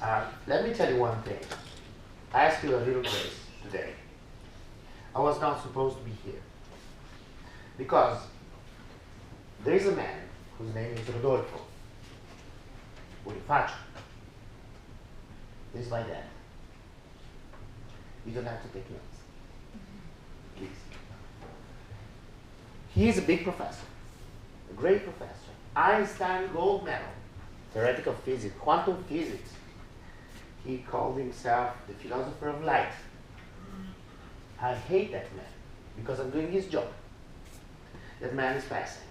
Let me tell you one thing. I asked you a little grace today. I was not supposed to be here. Because there is a man whose name is Rodolfo Bonifacio. This is my dad. You don't have to take notes. Please. He is a big professor, a great professor. Einstein gold medal, theoretical physics, quantum physics. He called himself the philosopher of light. I hate that man because I'm doing his job. That man is passing.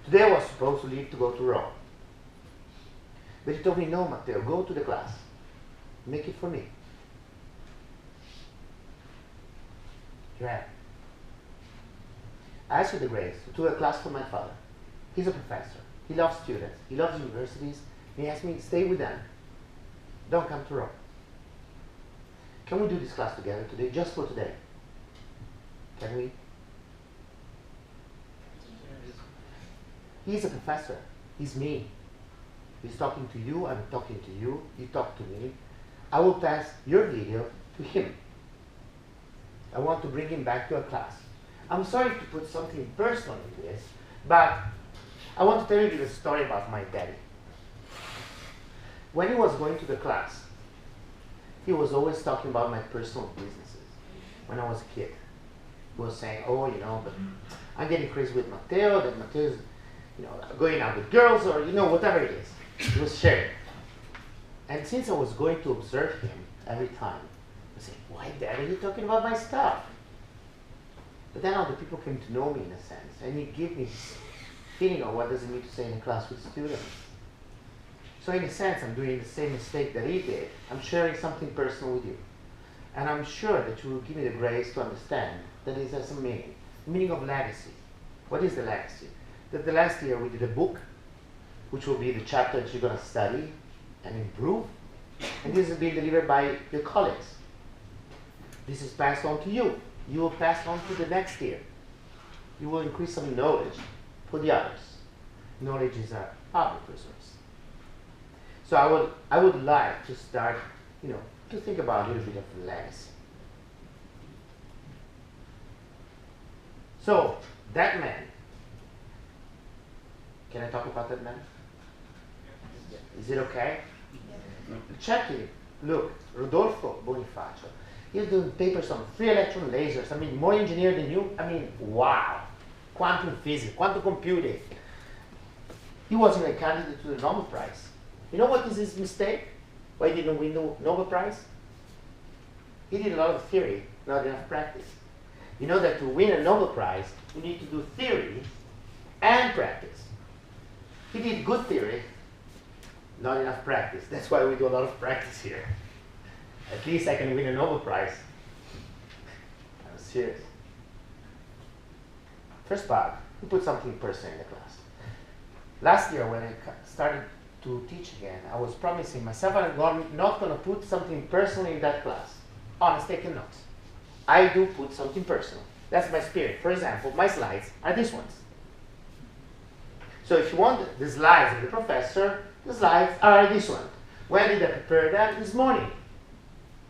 Today I was supposed to leave to go to Rome. But he told me, no, Matteo, go to the class. Make it for me. Here I am. I asked you the grace to do a class for my father. He's a professor. He loves students. He loves universities. And he asked me to stay with them. Don't come to Rome. Can we do this class together today, just for today? Can we? He's a professor. He's me. He's talking to you. I'm talking to you. You talk to me. I will pass your video to him. I want to bring him back to a class. I'm sorry to put something personal into this, but I want to tell you the story about my daddy. When he was going to the class, he was always talking about my personal businesses. When I was a kid, he was saying, oh, you know, but I'm getting crazy with Matteo, that Matteo's, you know, going out with girls, or, you know, whatever it is. He was sharing. And since I was going to observe him every time, I said, why, Dad, are you talking about my stuff? But then other people came to know me in a sense, and he gave me this feeling of what does it mean to say in a class with students. So in a sense, I'm doing the same mistake that he did. I'm sharing something personal with you. And I'm sure that you will give me the grace to understand that it has a meaning. The meaning of legacy. What is the legacy? That the last year we did a book, which will be the chapter that you're going to study and improve. And this is being delivered by your colleagues. This is passed on to you. You will pass on to the next year. You will increase some knowledge for the others. Knowledge is a public resource. So I would like to start, you know, to think about a little bit of legacy. So that man, can I talk about that man? Is it okay? Check it. Look, Rodolfo Bonifacio. He's doing papers on free electron lasers. I mean, more engineer than you. I mean, wow. Quantum physics, quantum computing. He wasn't a candidate to the Nobel Prize. You know what is his mistake? Why he didn't win the Nobel Prize? He did a lot of theory, not enough practice. You know that to win a Nobel Prize, you need to do theory and practice. He did good theory, not enough practice. That's why we do a lot of practice here. At least I can win a Nobel Prize. I'm serious. First part, we put something personal in the class. Last year when I started to teach again, I was promising myself I'm not going to put something personal in that class. Honest, taking notes. I do put something personal. That's my spirit. For example, my slides are these ones. So if you want the slides of the professor, the slides are this one. When did I prepare that? This morning.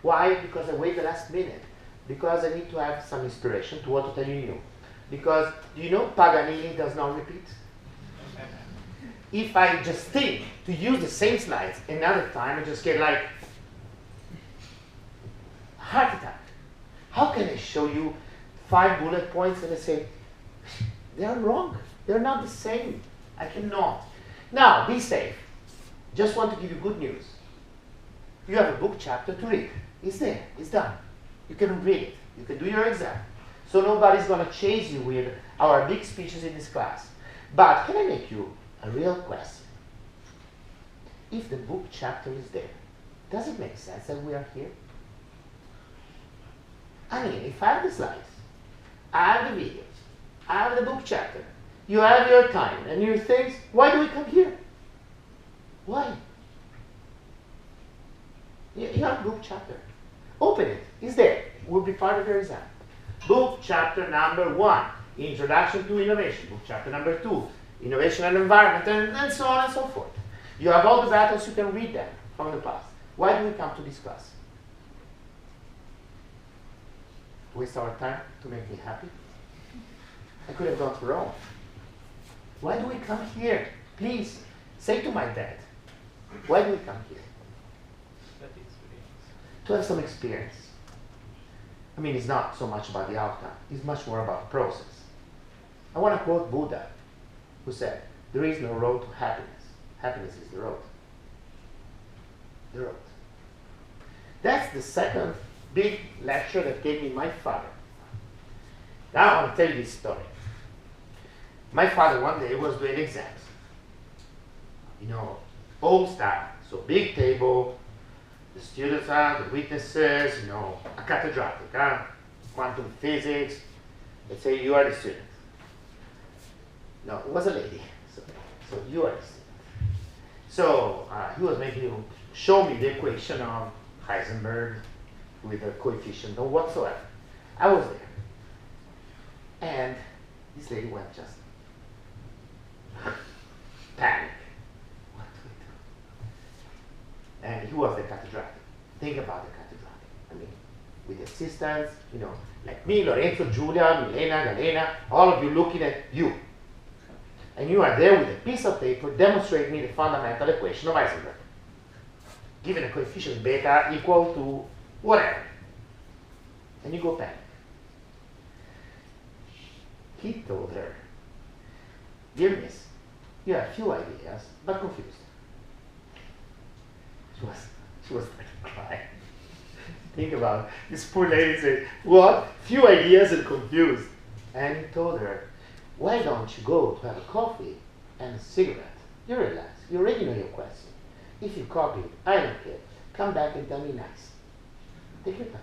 Why? Because I wait the last minute. Because I need to have some inspiration to what to tell you new. Because, do you know Paganini does not repeat? If I just think to use the same slides another time, I just get like heart attack. How can I show you 5 bullet points and I say, they are wrong. They're not the same. I cannot. Now, be safe. Just want to give you good news. You have a book chapter to read. It's there. It's done. You can read it. You can do your exam. So nobody's going to chase you with our big speeches in this class. But can I make you a real question? If the book chapter is there, does it make sense that we are here? I mean, if I have the slides, I have the videos, I have the book chapter, you have your time and your things, why do we come here? Why? You have a book chapter. Open it. It's there. It will be part of your exam. Book chapter number 1, Introduction to Innovation. Book chapter number 2, Innovation and Environment, and so on and so forth. You have all the battles, you can read them from the past. Why do we come to this class? To waste our time? To make me happy? I could have gone to Rome. Why do we come here? Please, say to my dad, why do we come here? To have some experience. I mean, it's not so much about the outcome. It's much more about the process. I want to quote Buddha, who said, there is no road to happiness. Happiness is the road. The road. That's the second big lecture that gave me my father. Now I want to tell you this story. My father one day was doing exams. You know, old style. So big table, the students are, the witnesses, you know, a catedrátic, quantum physics. Let's say you are the student. No, it was a lady. So you are the student. So he was making you show me the equation of Heisenberg with a coefficient or whatsoever. I was there. And this lady went just panic. What do we do? And he was the catedrátic. Think about the catedrátic. I mean, with the assistants, you know, like me, Lorenzo, Giulia, Milena, Galena, all of you looking at you. And you are there with a piece of paper demonstrating me the fundamental equation of Heisenberg. Given a coefficient beta equal to whatever. And you go panic. He told her, dear miss, you have few ideas, but confused. She was starting to cry. Think about it. This poor lady said, what? Few ideas and confused. And he told her, why don't you go to have a coffee and a cigarette? You relax. You already know your question. If you copy it, I don't care. Come back and tell me nice. Take your time.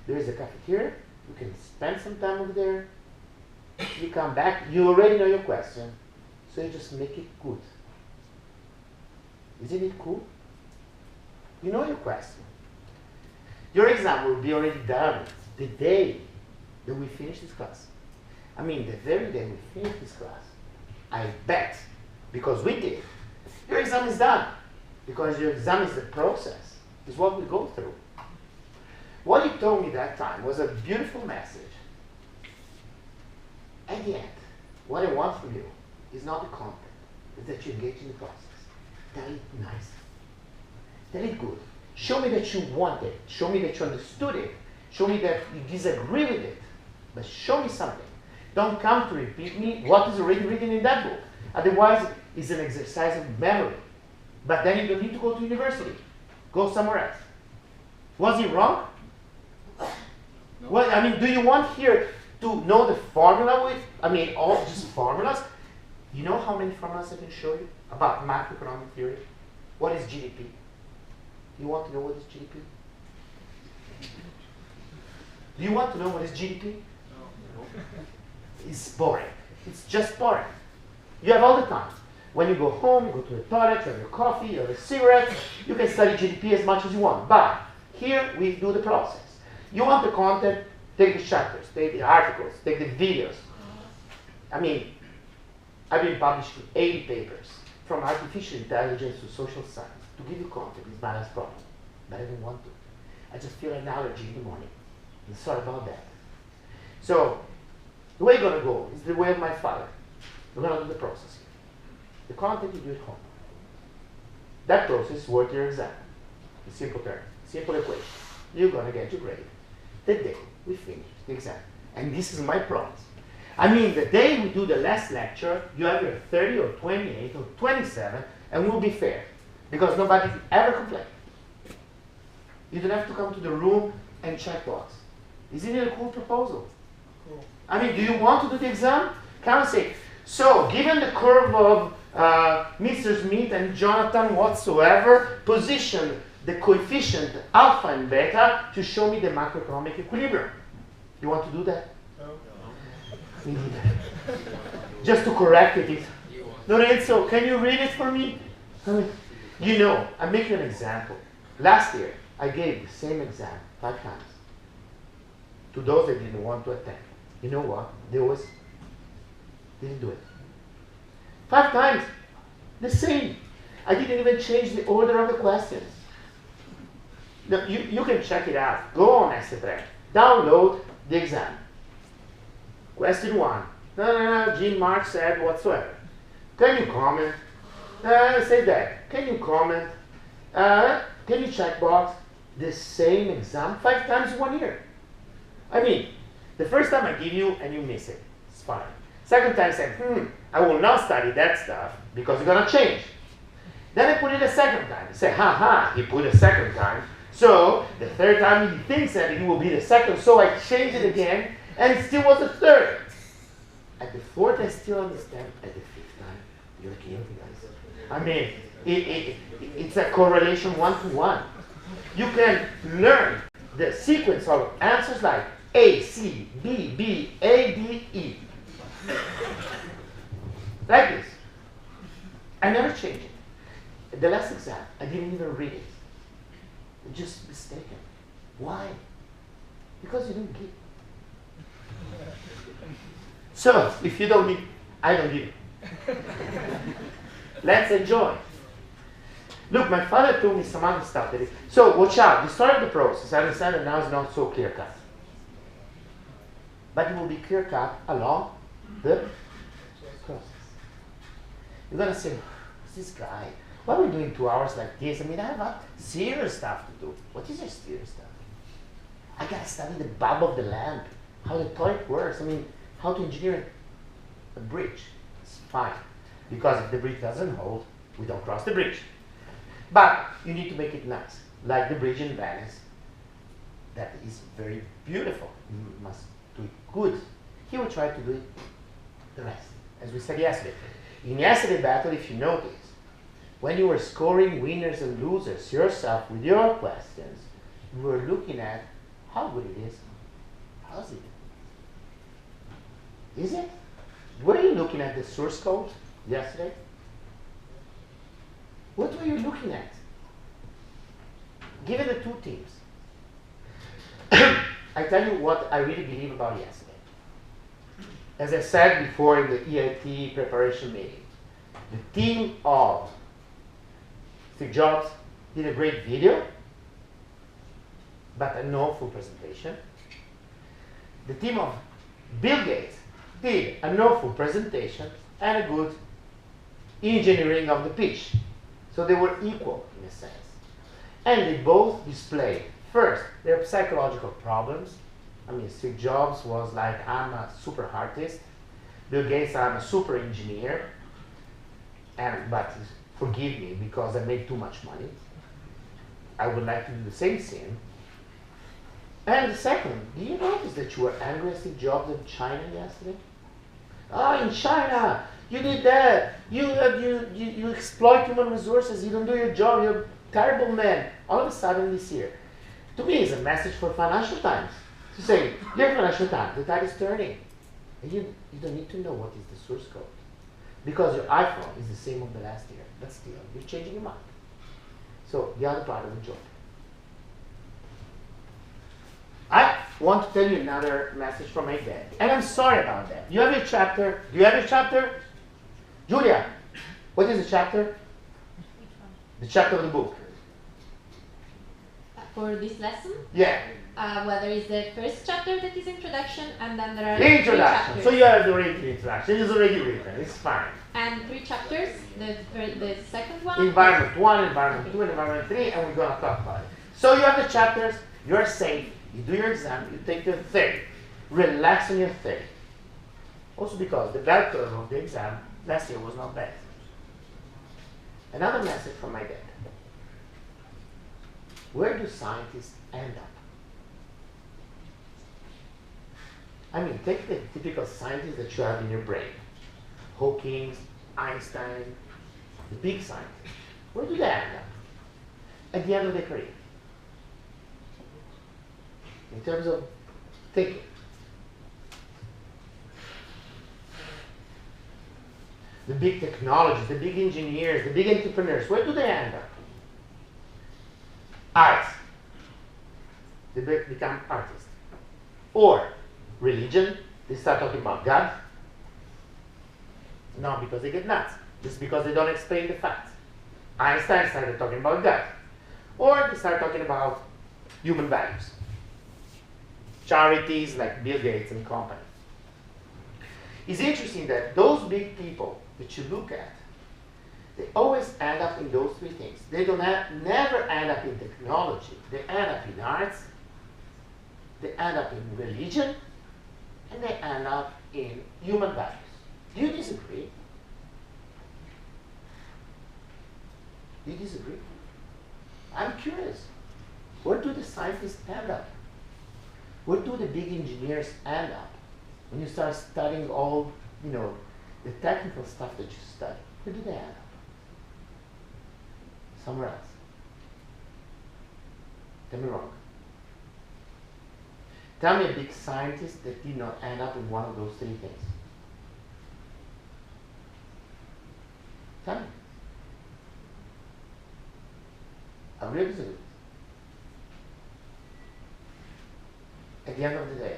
There is a cafeteria. You can spend some time over there. You come back. You already know your question. So you just make it good. Isn't it cool? You know your question. Your exam will be already done the day that we finish this class. I mean, the very day we finish this class, I bet, because we did, your exam is done. Because your exam is the process, is what we go through. What he told me that time was a beautiful message. At the end, what I want from you is not the content, it's that you engage in the process. Tell it nice. Tell it good. Show me that you want it. Show me that you understood it. Show me that you disagree with it. But show me something. Don't come to repeat me what is already written in that book. Otherwise, it's an exercise of memory. But then you don't need to go to university. Go somewhere else. Was he wrong? No. Well, I mean, do you want here to know the formula with, all just formulas? You know how many formulas I can show you about macroeconomic theory? What is GDP? You want to know what is GDP? Do you want to know what is GDP? No. It's boring. It's just boring. You have all the time. When you go home, you go to the toilet, you have your coffee, you have a cigarette, you can study GDP as much as you want. But here we do the process. You want the content, take the chapters, take the articles, take the videos. I've been publishing 80 papers, from artificial intelligence to social science, to give you content, this balance problem. But I don't want to. I just feel an allergy in the morning. And sorry about that. So, the way you're going to go is the way of my father. We're going to do the process here. The content you do at home. That process is worth your exam. In simple terms, simple equation. You're going to get your grade the day we finish the exam. And this is my promise. The day we do the last lecture, you have your 30 or 28 or 27, and we'll be fair. Because nobody ever complained. You don't have to come to the room and check box. Isn't it a cool proposal? Cool. Do you want to do the exam? Come and say, so given the curve of Mr. Smith and Jonathan whatsoever, position the coefficient alpha and beta to show me the macroeconomic equilibrium. You want to do that? No. Just to correct it. Lorenzo, can you read it for me? I'm making an example. Last year, I gave the same exam 5 times to those that didn't want to attend. You know what? They always didn't do it. 5 times, the same. I didn't even change the order of the questions. No, you can check it out. Go on Essay download the exam. Question 1. No, Jean Mark said whatsoever. Can you comment? Say that. Can you comment? Can you check box? The same exam 5 times in 1 year. I mean, the first time I give you and you miss it, it's fine. Second time I say, I will not study that stuff because you're gonna change. Then I put it a second time. I say, he put a second time. So the third time he thinks that it will be the second, so I change it again, and it still was the third. At the fourth, I still understand. At the fifth time, you're guilty, guys. I mean, it's a correlation 1-to-1. You can learn the sequence of answers like A, C, B, B, A, D, E. Like this. I never change it. The last exam, I didn't even read it. Just mistaken. Why? Because you didn't give. So, if you don't need, I don't give. Let's enjoy. Look, my father told me some other stuff. So, watch out. The start of the process, I understand that now is not so clear-cut. But it will be clear-cut along the process. You're going to say, who's this guy? Why are we doing 2 hours like this? I mean, I have serious stuff to do. What is your serious stuff? I got to study the bulb of the lamp, how the toilet works. I mean, how to engineer a bridge. It's fine. Because if the bridge doesn't hold, we don't cross the bridge. But you need to make it nice. Like the bridge in Venice. That is very beautiful. You must do it good. He will try to do it the rest. As we said yesterday. In yesterday's battle, if you notice, when you were scoring winners and losers yourself with your questions, you were looking at how good it is. How's it? Is it? Were you looking at the source code yesterday? What were you looking at? Given the 2 teams. I tell you what I really believe about yesterday. As I said before in the EIT preparation meeting, the team of Steve Jobs did a great video, but no full presentation. The team of Bill Gates did a no full presentation and a good engineering of the pitch. So they were equal in a sense. And they both displayed, first, their psychological problems. I mean, Steve Jobs was like, I'm a super artist. Bill Gates, I'm a super engineer. But forgive me because I made too much money. I would like to do the same thing. And the second, do you notice that you were angry at Steve Jobs in China yesterday? Oh, in China, you did that. You exploit human resources. You don't do your job. You're a terrible man. All of a sudden this year. To me, it's a message for Financial Times. To say, dear Financial Times, the tide is turning. And you don't need to know what is the source code. Because your iPhone is the same of the last year. But still, you're changing your mind. So, the other part of the job. I want to tell you another message from my dad. And I'm sorry about that. You have your chapter. Do you have your chapter? Julia, what is the chapter? The chapter of the book. For this lesson? Yeah. Well, there is the first chapter that is introduction, and then there are Introduction. 3 chapters. So you have the introduction. It's already written. It's fine. And 3 chapters. The second one. Environment 1, environment 2, and environment 3, and we're going to talk about it. So you have the chapters. You're safe. You do your exam. You take your theory. Relax on your theory. Also because the bell curve of the exam last year was not bad. Another message from my dad. Where do scientists end up? I mean, take the typical scientists that you have in your brain. Hawking, Einstein, the big scientists. Where do they end up? At the end of their career. In terms of thinking. The big technologists, the big engineers, the big entrepreneurs, where do they end up? Arts. They become artists. Or religion, they start talking about God. No, because they get nuts. Just because they don't explain the facts. Einstein started talking about God. Or they started talking about human values. Charities like Bill Gates and company. It's interesting that those big people that you look at, they always end up in those three things. They never end up in technology. They end up in arts, they end up in religion, and they end up in human values. Do you disagree? Do you disagree? I'm curious. Where do the scientists end up? Where do the big engineers end up? When you start studying all, the technical stuff that you study, where do they end up? Somewhere else. Tell me wrong. Tell me a big scientist that did not end up in one of those three things. Tell me. I really disagree. At the end of the day,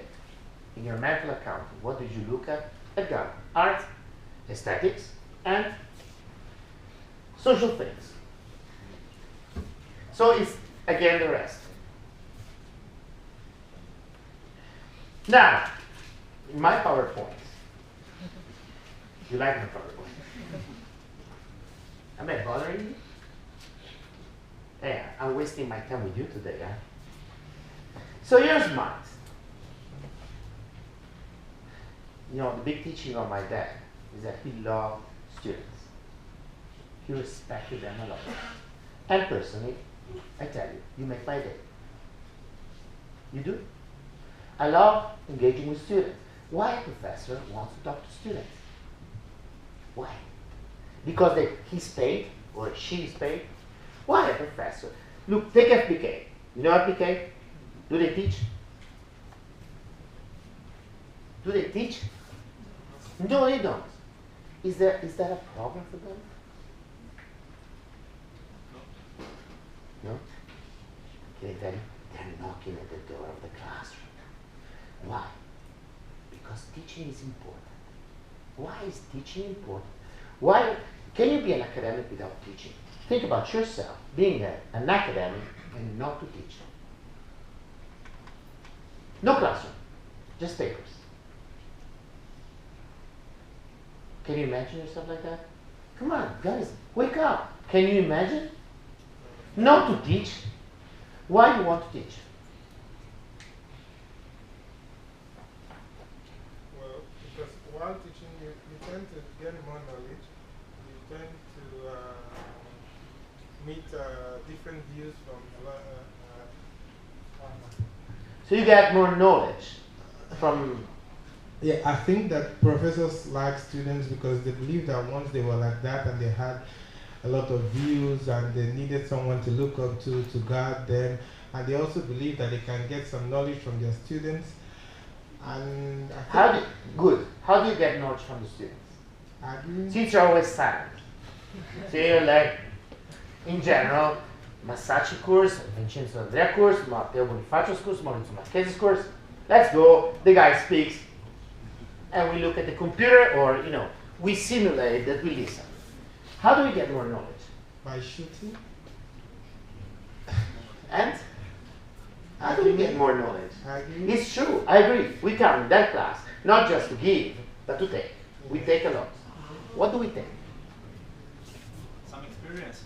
in your medical account, what did you look at? Again, art, aesthetics, and social things. So it's again the rest. Now, in my PowerPoint, you like my PowerPoint? Am I bothering you? Yeah, I'm wasting my time with you today, huh? So here's mine. The big teaching of my dad is that he loved students. He respected them a lot. And personally, I tell you, you make my day. You do? I love engaging with students. Why a professor wants to talk to students? Why? Because he's paid or she's paid? Why a professor? Look, take FPK. You know FPK? Do they teach? Do they teach? No, they don't. Is that a problem for them? No? Can I tell you? They're knocking at the door of the classroom. Why? Because teaching is important. Why is teaching important? Why can you be an academic without teaching? Think about yourself being an academic and not to teach. No classroom, just papers. Can you imagine yourself like that? Come on, guys, wake up. Can you imagine? Not to teach. Why do you want to teach? Well, because while teaching, you tend to gain more knowledge. You tend to meet different views from So you get more knowledge from... Yeah, I think that professors like students because they believe that once they were like that and they had a lot of views and they needed someone to look up to guide them, and they also believe that they can get some knowledge from their students. And How do you get knowledge from the students? Since you're always silent. So you're like, in general, Massachi course, Vincenzo Andrea course, Matteo Bonifacio's course, Maurizio Marchese's course. Let's go. The guy speaks. And we look at the computer, or we simulate that we listen. How do we get more knowledge? By shooting. And how do we get more knowledge? It's true. I agree. We come in that class not just to give, but to take. We take a lot. What do we take? Some experience.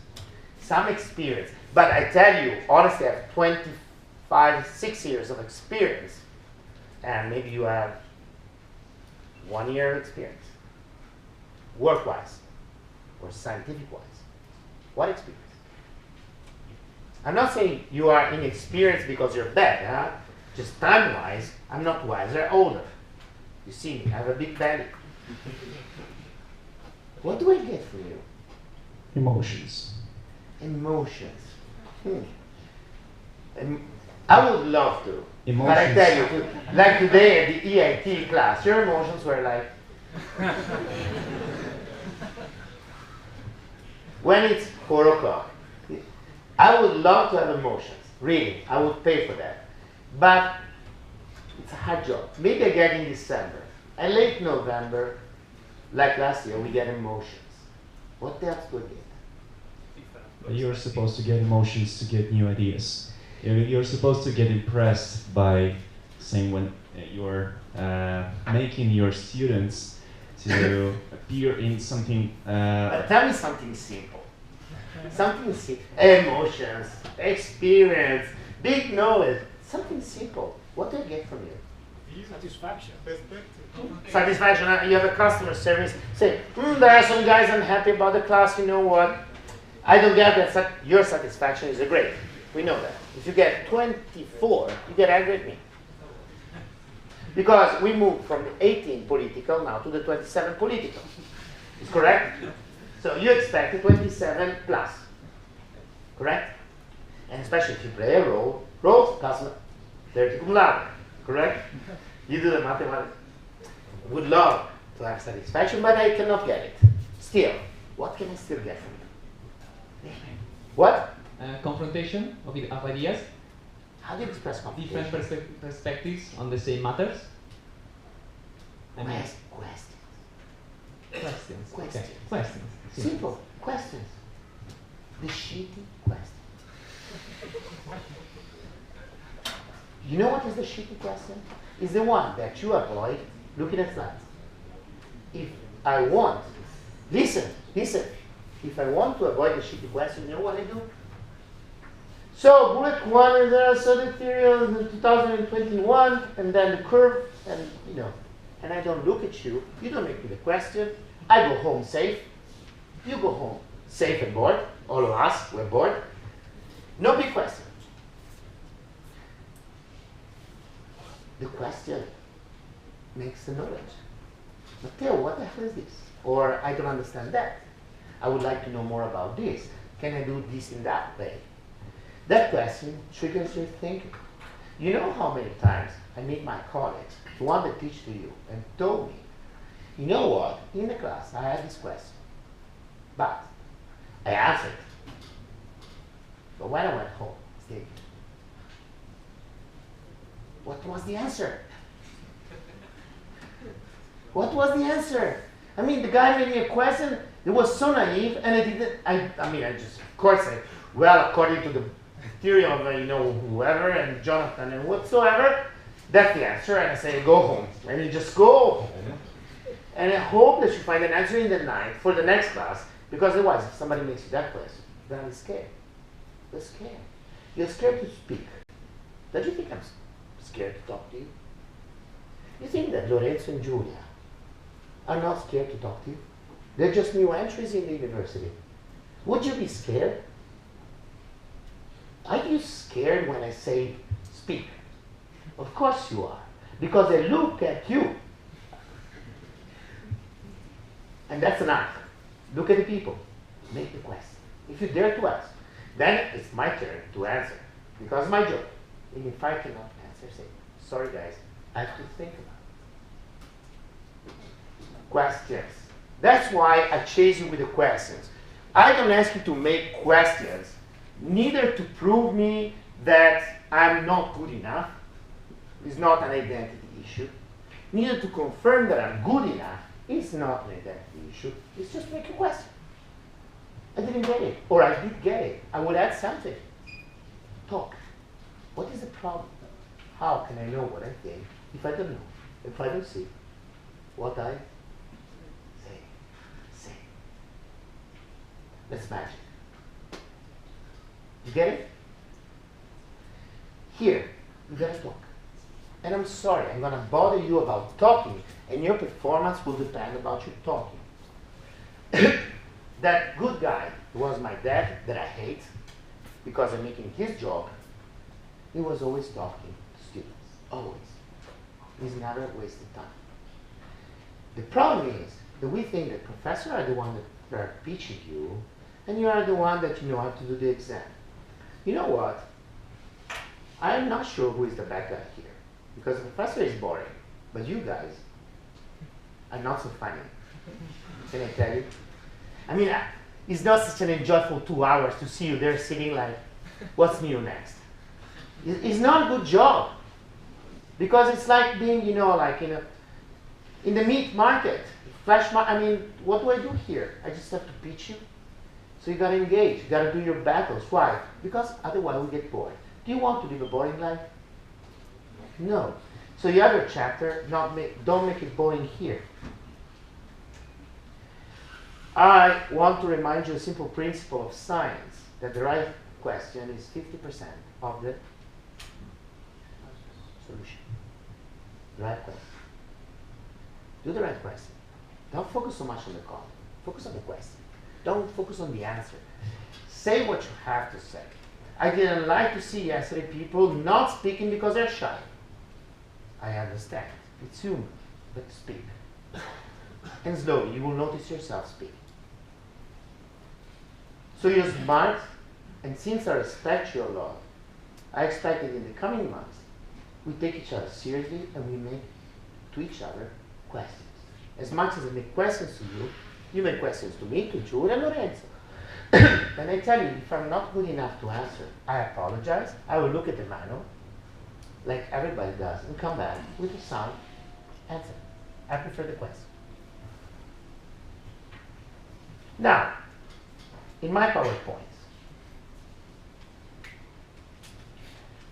Some experience. But I tell you, honestly, I have 25, 6 years of experience, and maybe you have 1 year of experience, work-wise or scientific-wise. What experience? I'm not saying you are inexperienced because you're bad, huh? Just time-wise, I'm not wiser, older. You see me, I have a big belly. What do I get from you? Emotions. Emotions. I would love to. Emotions. But I tell you, like today at the EIT class, your emotions were like... when it's 4 o'clock, I would love to have emotions. Really, I would pay for that. But it's a hard job. Maybe I get in December. And late November, like last year, we get emotions. What else do we get? You're supposed to get emotions to get new ideas. You're supposed to get impressed by saying when you're making your students to appear in something. But tell me something simple. Something simple. Emotions, experience, big knowledge. Something simple. What do I get from you? Satisfaction. Satisfaction. You have a customer service. Say, there are some guys unhappy about the class. You know what? I don't get that. Your satisfaction is great. We know that. If you get 24, you get angry at me. Because we moved from the 18 political now to the 27 political. Is correct? So you expect the 27 plus. Correct? And especially if you play a role customer, 30 cum laude. Correct? You do the mathematics. Would love to have satisfaction, but I cannot get it. Still, what can I still get from you? What? Confrontation of ideas, How do you express confrontation? different perspectives on the same matters. Questions. Questions. Questions. Okay. Questions. Simple questions. The shitty questions. You know what is the shitty question? It's the one that you avoid looking at slides. If I want, listen. If I want to avoid the shitty question, you know what I do? So bullet one is so the theory of the 2021, and then the curve, and and I don't look at you. You don't make me the question. I go home safe. You go home safe and bored. All of us, we're bored. No big question. The question makes the knowledge. Matteo, what the hell is this? Or I don't understand that. I would like to know more about this. Can I do this in that way? That question triggers your thinking. You know how many times I meet my colleagues, the one that teach to you, and told me, you know what, in the class I had this question, but I answered. But when I went home, I was thinking, what was the answer? What was the answer? I mean, the guy made me a question. It was so naive, and I didn't. I just, of course, well, according to the theory of whoever and Jonathan and whatsoever, that's the answer. And I say, go home, and you just go home, and I hope that you find an answer in the night for the next class, because otherwise, if somebody makes you that question, then I'm scared. You're scared. You're scared to speak. Don't you think I'm scared to talk to you? You think that Lorenzo and Giulia are not scared to talk to you? They're just new entries in the university. Would you be scared? Are you scared when I say speak? Of course you are, because I look at you. And that's enough. Look at the people. Make the question. If you dare to ask, then it's my turn to answer, because it's my job. And if I cannot answer, say, sorry guys, I have to think about it. Questions. That's why I chase you with the questions. I don't ask you to make questions, neither to prove me that I'm not good enough. It's not an identity issue. Neither to confirm that I'm good enough. It's not an identity issue. It's just make a question. I didn't get it, or I did get it. I would add something. Talk. What is the problem? How can I know what I think if I don't know? If I don't see what I say? That's magic. You get it? Here, you gotta talk. And I'm sorry, I'm gonna bother you about talking, and your performance will depend about you talking. That good guy who was my dad, that I hate, because I'm making his job, he was always talking to students. Always. He's never wasted time. The problem is that we think that professors are the one that are teaching you, and you are the one that have to do the exam. You know what? I'm not sure who is the bad guy here, because the professor is boring, but you guys are not so funny. Can I tell you? I mean, it's not such an enjoyable 2 hours to see you there sitting like, what's new next? It's not a good job, because it's like being, like in the meat market, I mean, what do I do here? I just have to pitch you. So you gotta engage, you gotta do your battles. Why? Because otherwise we get bored. Do you want to live a boring life? No. So you have your chapter, don't make it boring here. I want to remind you a simple principle of science, that the right question is 50% of the solution. The right question. Do the right question. Don't focus so much on the comment. Focus on the question. Don't focus on the answer. Say what you have to say. I didn't like to see yesterday people not speaking because they're shy. I understand. It's human. But speak. And slowly you will notice yourself speaking. So you're smart, and since I respect you a lot, I expect that in the coming months we take each other seriously and we make to each other questions. As much as I make questions to you, you make questions to me, to Giulia and Lorenzo. And I tell you, if I'm not good enough to answer, I apologize. I will look at the manual, like everybody does, and come back with a sound answer. I prefer the question. Now, in my PowerPoints,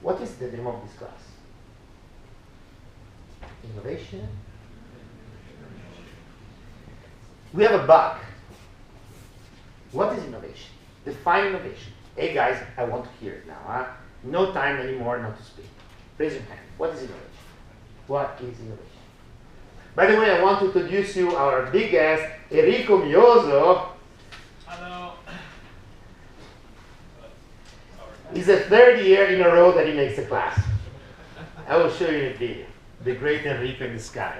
what is the name of this class? Innovation. We have a bug. What is innovation? Define innovation. Hey guys, I want to hear it now. Huh? No time anymore not to speak. Raise your hand. What is innovation? What is innovation? By the way, I want to introduce you our big guest, Enrico Mioso. Hello. It's the third year in a row that he makes the class. I will show you in a video. The great Enrico in the sky.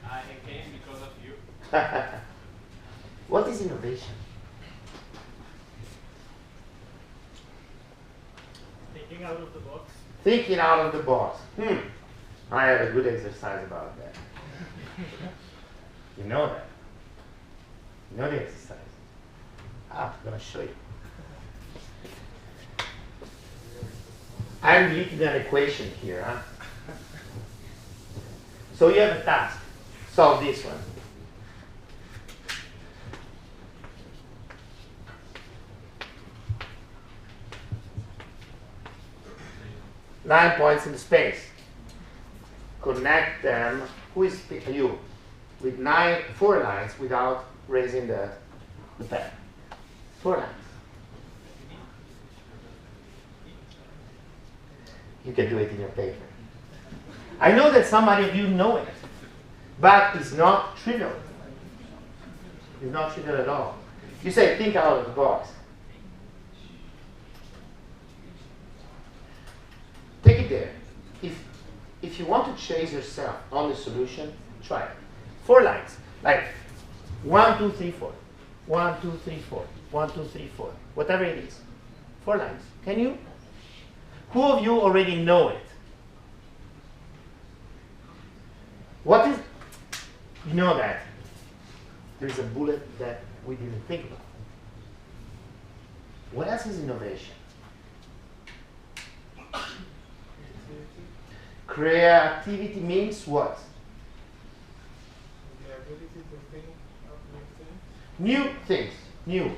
I came because of you. What is innovation? Thinking out of the box. Thinking out of the box. I have a good exercise about that. You know that. You know the exercise. I'm going to show you. I'm leaking an equation here. Huh? So you have a task. Solve this one. Nine points in the space. Connect them. Who is you? With 4 lines without raising the pen. 4 lines. You can do it in your paper. I know that some of you know it, but it's not trivial. It's not trivial at all. You say, think out of the box. Take it there. If you want to chase yourself on the solution, try it. 4 lines, like 1, 2, 3, 4. 1, 2, 3, 4. 1, 2, 3, 4. Whatever it is. 4 lines. Can you? Who of you already know it? What is, you know that there's a bullet that we didn't think about. What else is innovation? Creativity means what? The ability to think of new things. New things. New.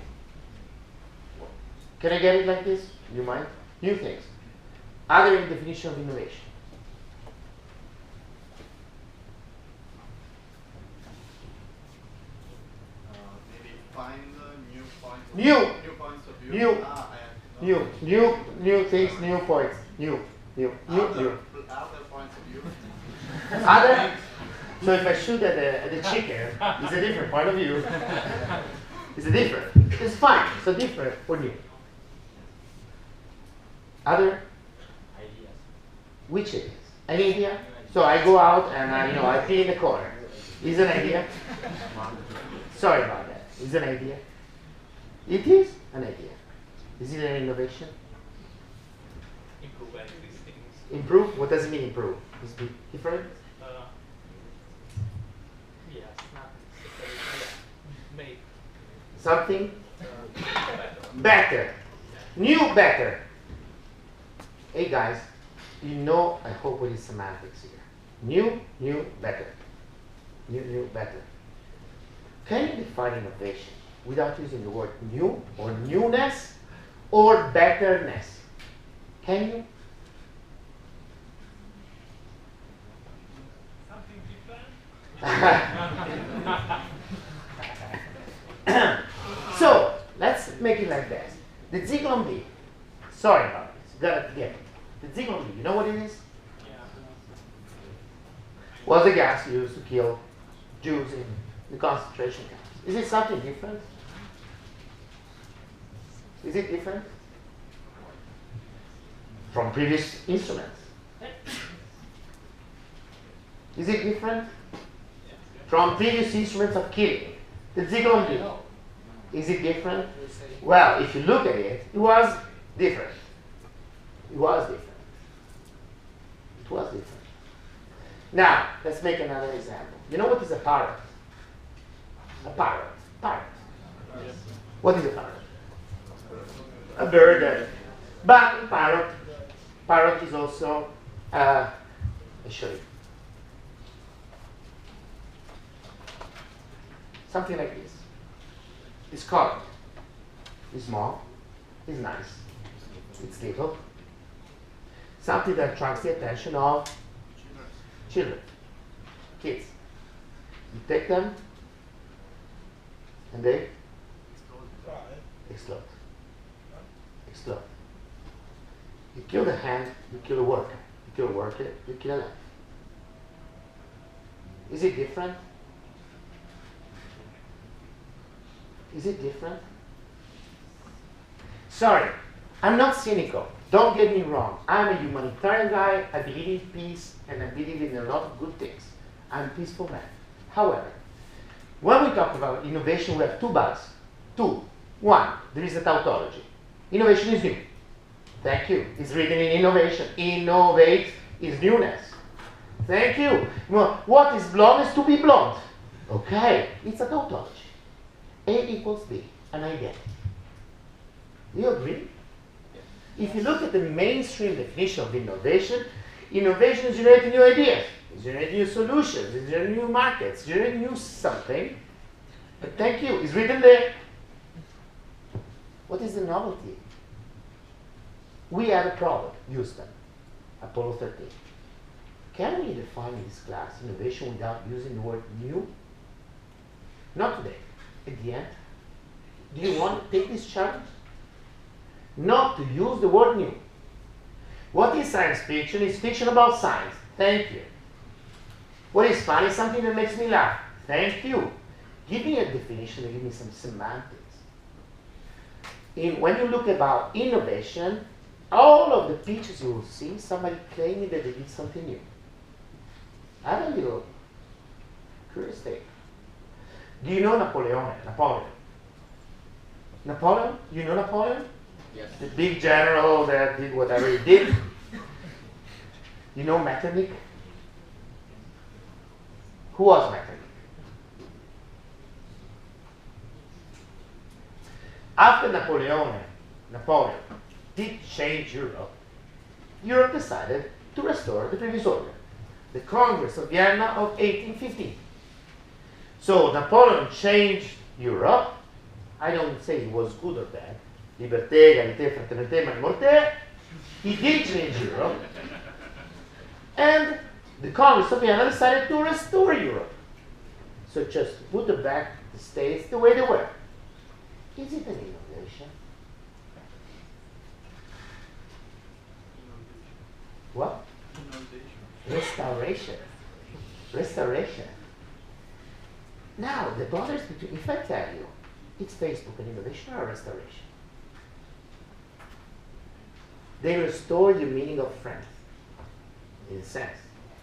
Can I get it like this? You mind? New things. Other definition of innovation. Maybe find new points. New points of view. New things, new points. New. Other points of view. Other. So if I shoot at the chicken, it's a different point of view. It's a different. It's fine. So different or new. Other. Ideas. Which ideas? An idea? So I go out and I pee in the corner. Is an idea? Sorry about that. Is an idea? It is an idea. Is it an innovation? Improve these things. Improve? What does it mean improve? Is it different? Yes, not necessarily. Make Something better. better. New better. Hey guys, you know I hope what is semantics here. New, better. New, better. Can you define innovation without using the word new or newness or betterness? Can you? Something different? So, let's make it like this. The Zyklon B, sorry about this, you gotta get it. The Zyklon B, you know what it is? Was the gas used to kill Jews in the concentration camps. Is it something different? Is it different from previous instruments? Is it different from previous instruments of killing? The Zyklon B. Is it different? Well, if you look at it, it was different. It was different. It was different. Now, let's make another example. You know what is a parrot? A parrot. Parrot. Yes. What is a parrot? A bird. But a parrot is also, I'll show you. Something like this. It's colored. It's small. It's nice. It's little. Something that attracts the attention of children, kids. You take them and they explode. Explode. You kill the hand, you kill the worker. You kill the worker, you kill a life. Is it different? Is it different? Sorry, I'm not cynical. Don't get me wrong. I'm a humanitarian guy. I believe in peace and I believe in a lot of good things. I'm a peaceful man. However, when we talk about innovation, we have two bugs. Two. One, there is a tautology. Innovation is new. Thank you. It's written in innovation. Innovate is newness. Thank you. Well, what is blonde is to be blonde. Okay, it's a tautology. A equals B, an identity. Do you agree? If you look at the mainstream definition of innovation, innovation is generating new ideas, it's generating new solutions, it's generating new markets, it's generating new something. But thank you, it's written there. What is the novelty? We have a problem, Houston, Apollo 13. Can we define in this class innovation without using the word new? Not today. At the end. Do you want to take this challenge? Not to use the word new. What is science fiction? It's fiction about science. Thank you. What is fun is something that makes me laugh. Thank you. Give me a definition and give me some semantics. When you look about innovation, all of the pitches you will see, somebody claiming that they did something new. I have a little curious thing. Do you know Napoleon? Napoleon? You know Napoleon? Yes. The big general that did whatever he did. You know Metternich? Who was Metternich? After Napoleon did change Europe, Europe decided to restore the previous order. The Congress of Vienna of 1815. So Napoleon changed Europe. I don't say it was good or bad. Liberté, égalité, fraternité, magnanimité. He did change Europe. And the Congress of Vienna decided to restore Europe. So just put back the states the way they were. Is it an innovation? What? Restoration. Restoration. Now, the borders between, if I tell you, it's Facebook an innovation or a restoration? They restore the meaning of friend, in a sense.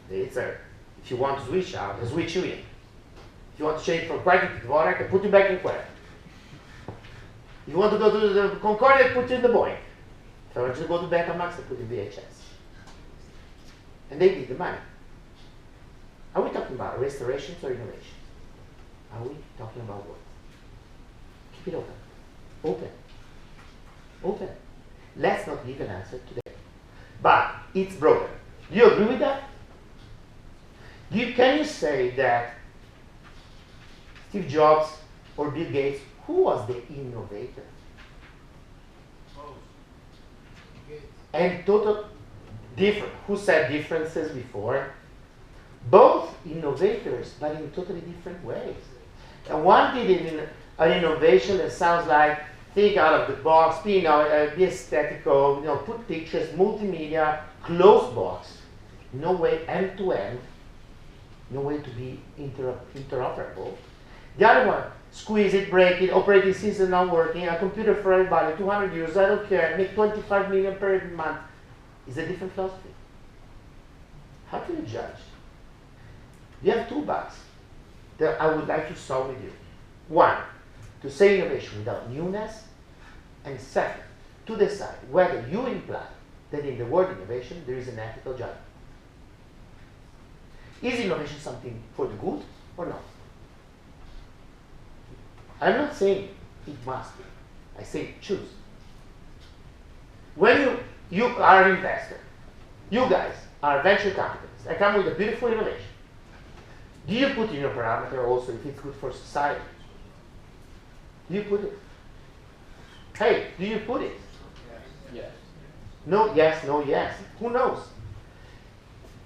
It's a, if you want to switch out, they switch you in. If you want to change from Quack to Dvorak, I can put you back in Quack. If you want to go to the Concordia, I put you in the Boeing. If I want you to go to Betamax, I put you in VHS. And they did the money. Are we talking about restorations or innovations? Are we talking about what? Keep it open. Open. Open. Let's not give an answer today. But it's broken. Do you agree with that? Can you say that Steve Jobs or Bill Gates, Who was the innovator? And total different. Who said differences before? Both innovators, but in totally different ways. And one did an innovation that sounds like think out of the box, be aesthetical, put pictures, multimedia, closed box, no way end to end, no way to be interoperable. The other one, squeeze it, break it, operating system not working, a computer for everybody, 200 euros, I don't care, make 25 million per month. Is a different philosophy. How can you judge? You have two bugs that I would like to solve with you. One, to say innovation without newness, and second, to decide whether you imply that in the word innovation there is an ethical judgment. Is innovation something for the good or not? I'm not saying it must be. I say choose. When you are an investor, you guys are venture capitalists, I come with a beautiful innovation. Do you put in your parameter also if it's good for society? Do you put it? Hey, do you put it? Yes. No, yes, no, yes. Who knows?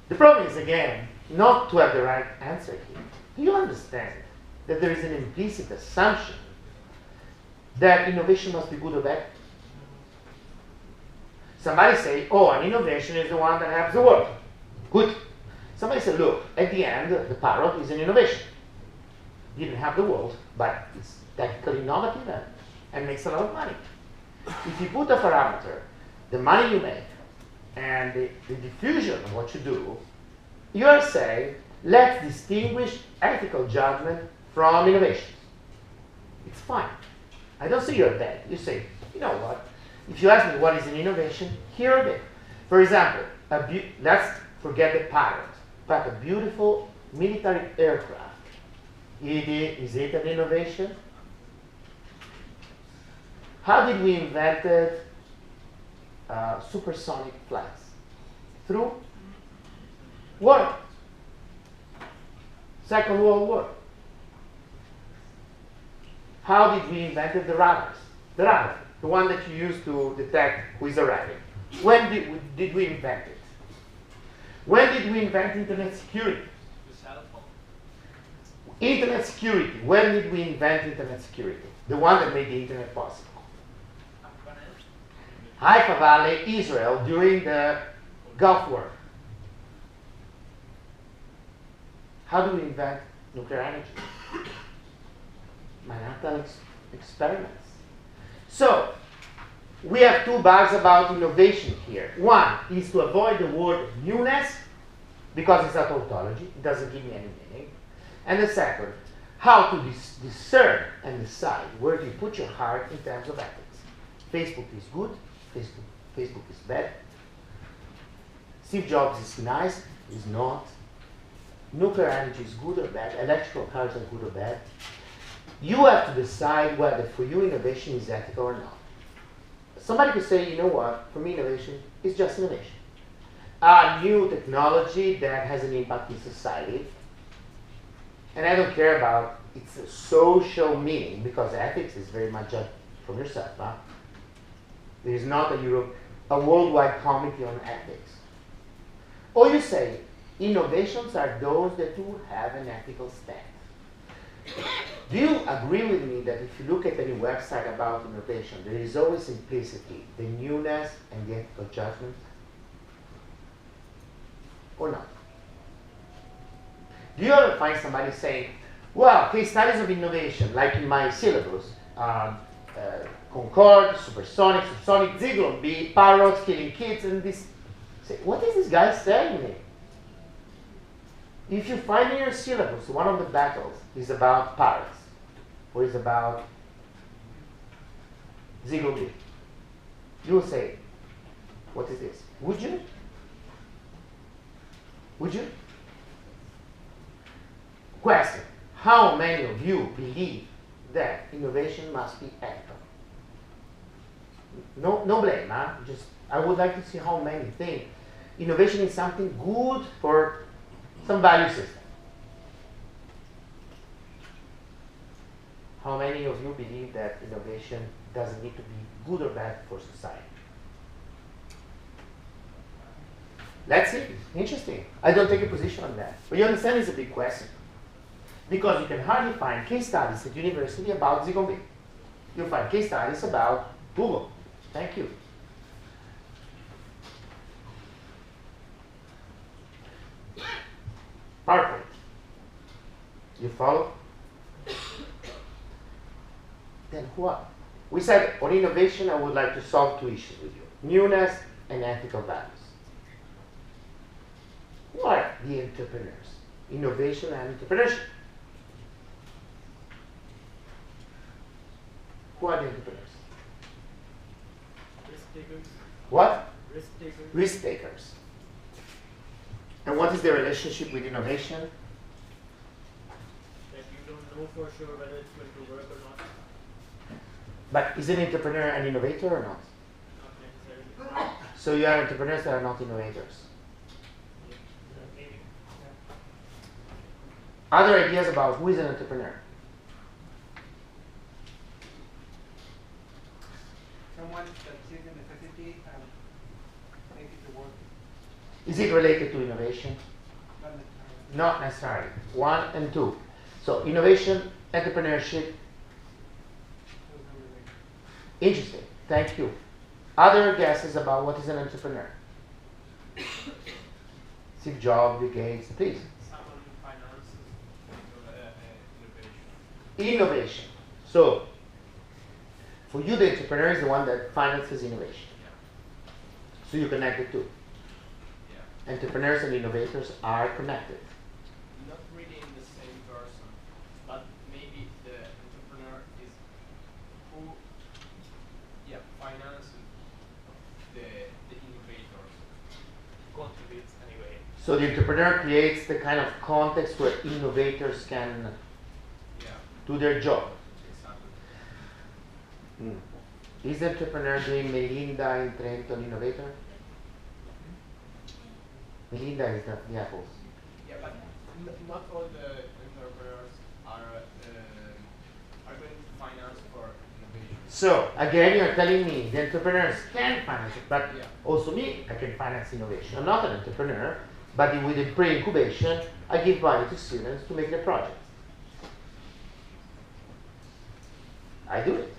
The problem is, again, not to have the right answer here. Do you understand that there is an implicit assumption that innovation must be good or bad? Somebody say, oh, an innovation is the one that helps the world. Good. Somebody say, look, at the end, the parrot is an innovation. Didn't help the world, but it's technically innovative and makes a lot of money. If you put a parameter, the money you make, and the diffusion of what you do, you are saying, let's distinguish ethical judgment from innovation. It's fine. I don't say you're bad. You say, you know what? If you ask me what is an innovation, here are they. For example, let's forget the parrot, but a beautiful military aircraft. Is it an innovation? How did we invent supersonic flights? Through war. Second World War. How did we invent the radars? The radar, the one that you use to detect who is arriving. When did we invent it? When did we invent internet security? The cell phone. Internet security. When did we invent internet security? The one that made the internet possible. Haifa Valley, Israel, during the Gulf War. How do we invent nuclear energy? Manhattan experiments. So, we have two bugs about innovation here. One is to avoid the word newness, because it's a tautology, it doesn't give me any meaning. And the second, how to discern and decide where do you put your heart in terms of ethics. Facebook is good, Facebook is bad. Steve Jobs is nice, is not. Nuclear energy is good or bad, electrical cars are good or bad. You have to decide whether for you innovation is ethical or not. Somebody could say, you know what, for me innovation is just innovation. A new technology that has an impact in society. And I don't care about its social meaning, because ethics is very much judged from yourself. Huh? There is not a worldwide committee on ethics. Or you say, innovations are those that do have an ethical stand. Do you agree with me that if you look at any website about innovation, there is always implicitly the newness and the ethical judgment? Or not? Do you ever find somebody saying, well, case studies of innovation, like in my syllabus, Concorde, supersonic, Zyklon B, parrots killing kids, and this. Say, what is this guy saying me? If you find in your syllabus one of the battles is about parrots, or is about Zyklon B, you will say, what is this? Would you? Would you? Question, how many of you believe that innovation must be ethical? No blame, huh? Just, I would like to see how many think innovation is something good for some value system. how many of you believe that innovation doesn't need to be good or bad for society? Let's see. Interesting. I don't take a position on that. But you understand it's a big question. Because you can hardly find case studies at university about Zigombi. You'll find case studies about Google. Thank you. PowerPoint. You follow? Then what? We said on innovation I would like to solve two issues with you. Newness and ethical values. Who are the entrepreneurs? Innovation and entrepreneurship. Who are the entrepreneurs? Risk takers. What? Risk takers. Risk takers. And what is their relationship with innovation? That you don't know for sure whether it's going to work or not. But is an entrepreneur an innovator or not? Not necessarily. So you are entrepreneurs that are not innovators. Maybe. Other ideas about who is an entrepreneur? Someone that sees the necessity and make it to work. Is it related to innovation? Not necessarily. Not necessarily. 1 and 2. So innovation, entrepreneurship. Interesting. Thank you. Other guesses about what is an entrepreneur? Steve Jobs, Bill Gates, please. Someone who finances Innovation. Innovation. So, for you, the entrepreneur is the one that finances innovation. So you connect the two. Yeah. Entrepreneurs and innovators are connected. Not really in the same person, but maybe the entrepreneur is who, finances the innovators. contributes anyway. So the entrepreneur creates the kind of context where innovators can Yeah, do their job. exactly. Is the entrepreneur doing Melinda in Trento an innovator? Melinda is the apples. Yeah, but not all the entrepreneurs are going to finance for innovation. So again, you're telling me the entrepreneurs can finance it, but Yeah. also me, I can finance innovation. I'm not an entrepreneur, but with the pre-incubation, I give money to students to make their projects. I do it.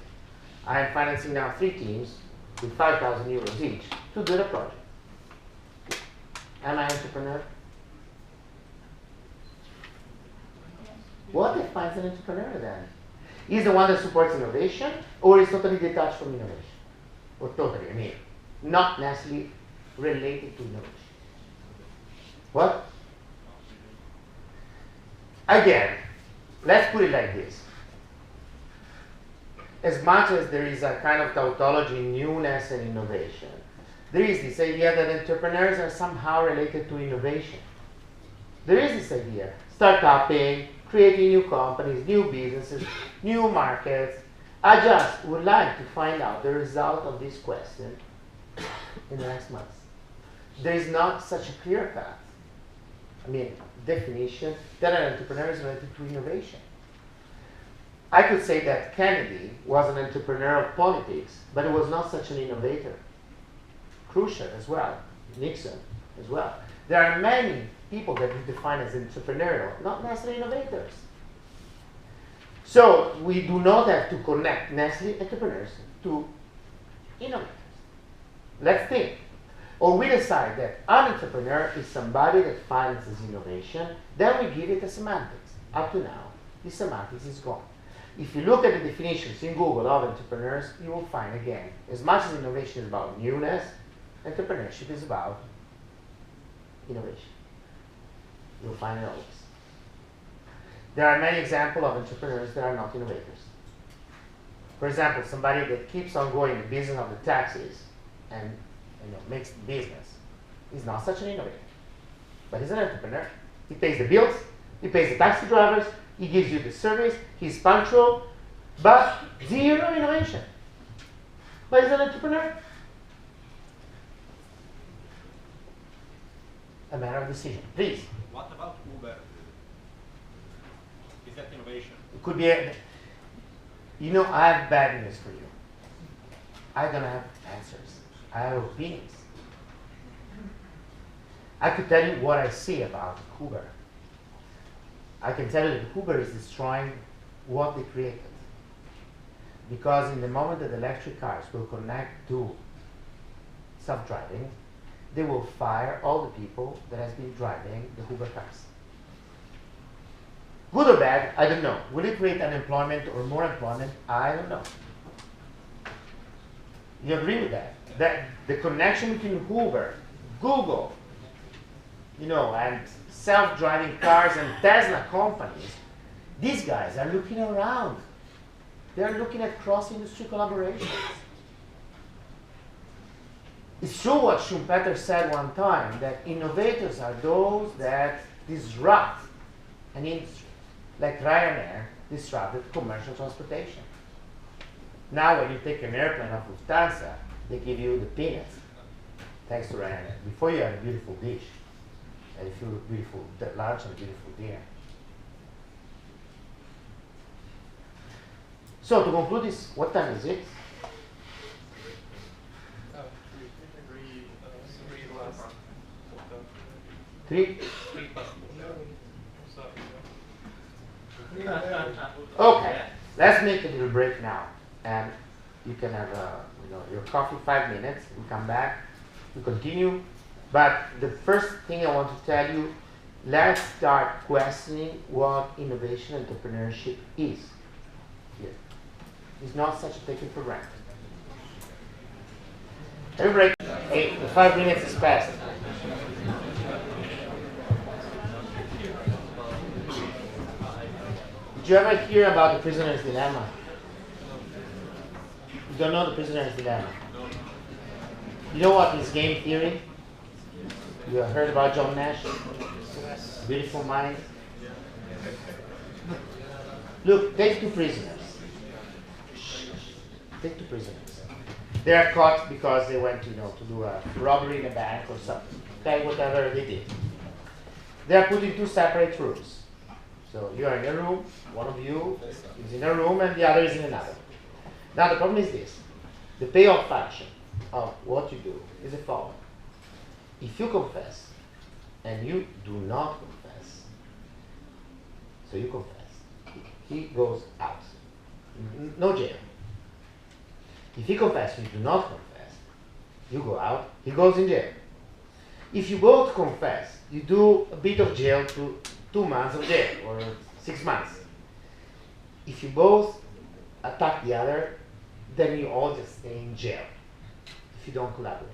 I am financing now 3 teams with 5,000 euros each to do the project. Am I an entrepreneur? What defines an entrepreneur then? Is the one that supports innovation or is totally detached from innovation? Or totally, I mean, not necessarily related to innovation. What? Again, let's put it like this. As much as there is a kind of tautology, newness and innovation, there is this idea that entrepreneurs are somehow related to innovation. There is this idea, startupping, creating new companies, new businesses, new markets. I just would like to find out the result of this question in the next months. There is not such a clear path. I mean, definition that an entrepreneur is related to innovation. I could say that Kennedy was an entrepreneur of politics, but he was not such an innovator. Khrushchev as well, Nixon as well. There are many people that we define as entrepreneurial, not necessarily innovators. So we do not have to connect necessarily entrepreneurs to innovators. Let's think. Or we decide that an entrepreneur is somebody that finances innovation, then we give it a semantics. Up to now, the semantics is gone. If you look at the definitions in Google of entrepreneurs, you will find again, as much as innovation is about newness, entrepreneurship is about innovation. You'll find it always. There are many examples of entrepreneurs that are not innovators. For example, somebody that keeps on going the business of the taxis and makes the business is not such an innovator, but he's an entrepreneur. He pays the bills, he pays the taxi drivers, he gives you the service, he's punctual, but zero innovation. But he's an entrepreneur. A matter of decision. Please. What about Uber? Is that innovation? It could be You know, I have bad news for you. I don't have answers. I have opinions. I could tell you what I see about Uber. I can tell you that Uber is destroying what they created. Because in the moment that electric cars will connect to self-driving, they will fire all the people that has been driving the Uber cars. Good or bad, I don't know. Will it create unemployment or more employment? I don't know. You agree with that? That the connection between Uber, Google, you know, and self-driving cars and Tesla companies, these guys are looking around. They're looking at cross-industry collaborations. It's true what Schumpeter said one time, that innovators are those that disrupt an industry, like Ryanair disrupted commercial transportation. Now when you take an airplane off Lufthansa, they give you the peanuts, thanks to Ryanair. Before you have a beautiful dish, and if you look beautiful, large and beautiful deer. So to conclude this, what time is it? Three? Okay, let's make a little break now, and you can have your coffee. 5 minutes. We come back. We continue. But the first thing I want to tell you, let's start questioning what innovation entrepreneurship is. Here, it's not such a taken for granted. Every break. Hey, the 5 minutes is passed. Did you ever hear about the prisoner's dilemma? You don't know the prisoner's dilemma? You know what is game theory? You have heard about John Nash? Beautiful mind. Look, take 2 prisoners. Take 2 prisoners. They are caught because they went to do a robbery in a bank or something. Okay, whatever they did. They are put in 2 separate rooms. So you are in a room, one of you is in a room and the other is in another. Now the problem is this. The payoff function of what you do is the following. If you confess and you do not confess, so you confess, he goes out. No jail. If he confesses and you do not confess, you go out, he goes in jail. If you both confess, you do a bit of jail to 2 months of jail or 6 months. If you both attack the other, then you all just stay in jail if you don't collaborate.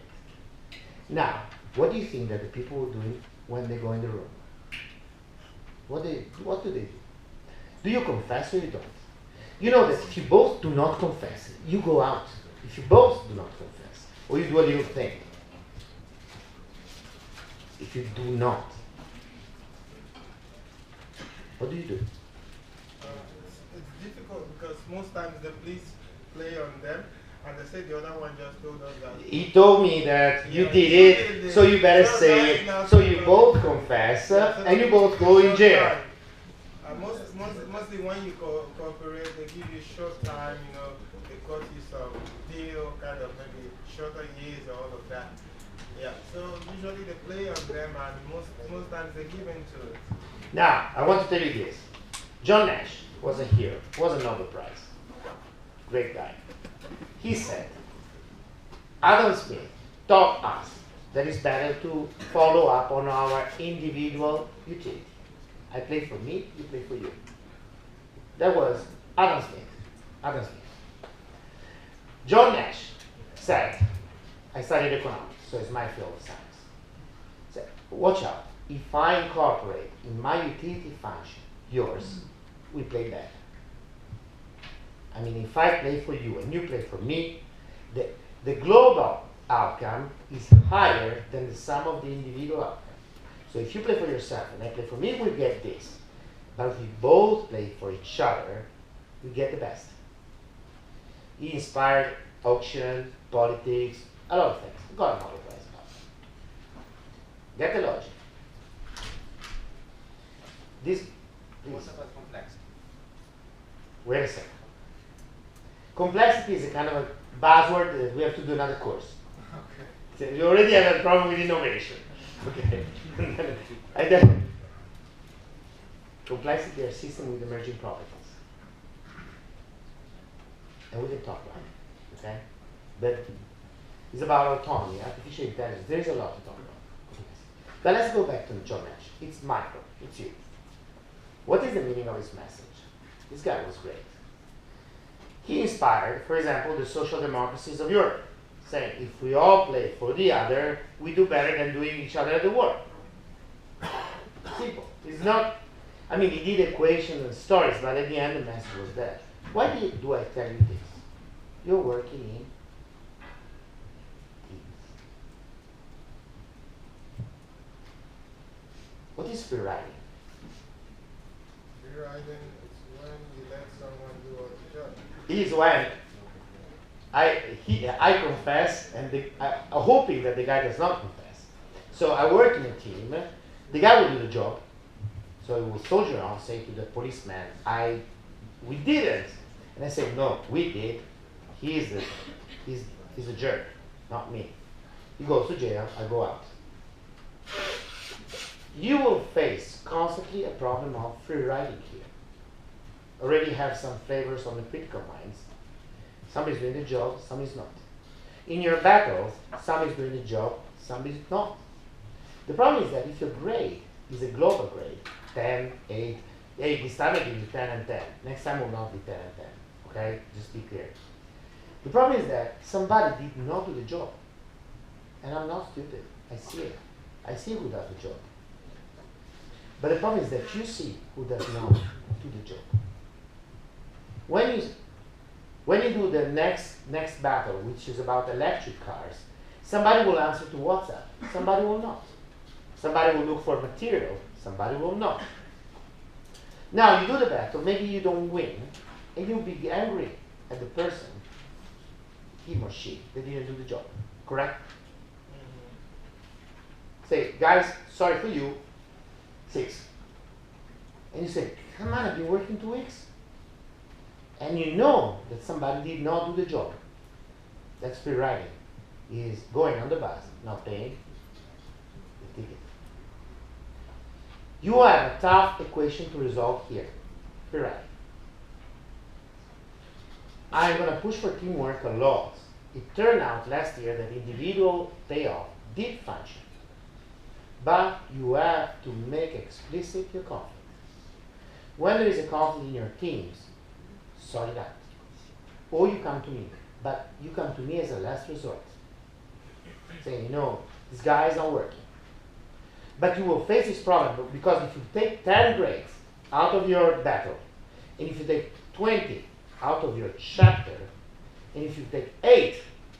Now, what do you think that the people are doing when they go in the room? What do they do? Do you confess or you don't? You know that if you both do not confess, you go out. If you both do not confess, or you do a little thing. If you do not, what do you do? It's difficult because most times the police play on them and they say the other one just told us that. He told me that you did it, so you better say it. So you both confess and you both go in jail. Mostly when you cooperate, they give you short time, they cut you some deal, kind of maybe shorter years or all of that. Yeah, so usually they play on them and most times they give into it. Now, I want to tell you this. John Nash was a hero, was a Nobel Prize. Great guy. He said, Adam Smith taught us that it's better to follow up on our individual utility. I play for me, you play for you. That was Adam Smith. Adam Smith. John Nash said, I studied economics, so it's my field of science. Said, watch out. If I incorporate in my utility function yours, we play better. I mean, if I play for you and you play for me, the global outcome is higher than the sum of the individual outcome. So if you play for yourself and I play for me, we get this. But if we both play for each other, we get the best. He inspired auction, politics, a lot of things. Got a Nobel Prize about it. Get the logic. This. What about complexity? Wait a second. Complexity is a kind of a buzzword that we have to do another course. Okay. So you already have a problem with innovation. Okay. And then complexity are systems with emerging properties. And we can talk about it. Okay? But it's about autonomy, artificial intelligence. There's a lot to talk about. But let's go back to the job match. It's micro. It's you. What is the meaning of his message? This guy was great. He inspired, for example, the social democracies of Europe, saying if we all play for the other, we do better than doing each other the work. Simple. It's not, I mean, he did equations and stories, but at the end the message was that. Why do I tell you this? You're working in teams. What is free riding? Free riding is when you let someone do all the job. Is when I confess, and I'm hoping that the guy does not confess. So I work in a team. The guy will do the job. So he will soldier on, say to the policeman, we didn't. And I say, no, we did. He's a jerk, not me. He goes to jail, I go out. You will face constantly a problem of free riding here. Already have some flavors on the critical minds. Some is doing the job, some is not. In your battles, some is doing the job, some is not. The problem is that if your grade is a global grade, 10, 8, this time I give you 10 and 10. Next time will not be 10 and 10. Okay? Just be clear. The problem is that somebody did not do the job. And I'm not stupid. I see it. I see who does the job. But the problem is that you see who does not do the job. When you do the next battle, which is about electric cars, somebody will answer to WhatsApp, somebody will not. Somebody will look for material, somebody will not. Now you do the battle, maybe you don't win, and you'll be angry at the person, him or she, that didn't do the job. Correct? Say, guys, sorry for you, 6. And you say, come on, I've been working 2 weeks. And you know that somebody did not do the job. That's free riding. Is going on the bus, not paying the ticket. You have a tough equation to resolve here. Free riding. I'm going to push for teamwork a lot. It turned out last year that individual payoff did function. But you have to make explicit your conflict. When there is a conflict in your teams, sort it out. Or you come to me. But you come to me as a last resort. Saying, this guy is not working. But you will face this problem because if you take 10 grades out of your battle, and if you take 20 out of your chapter, and if you take 8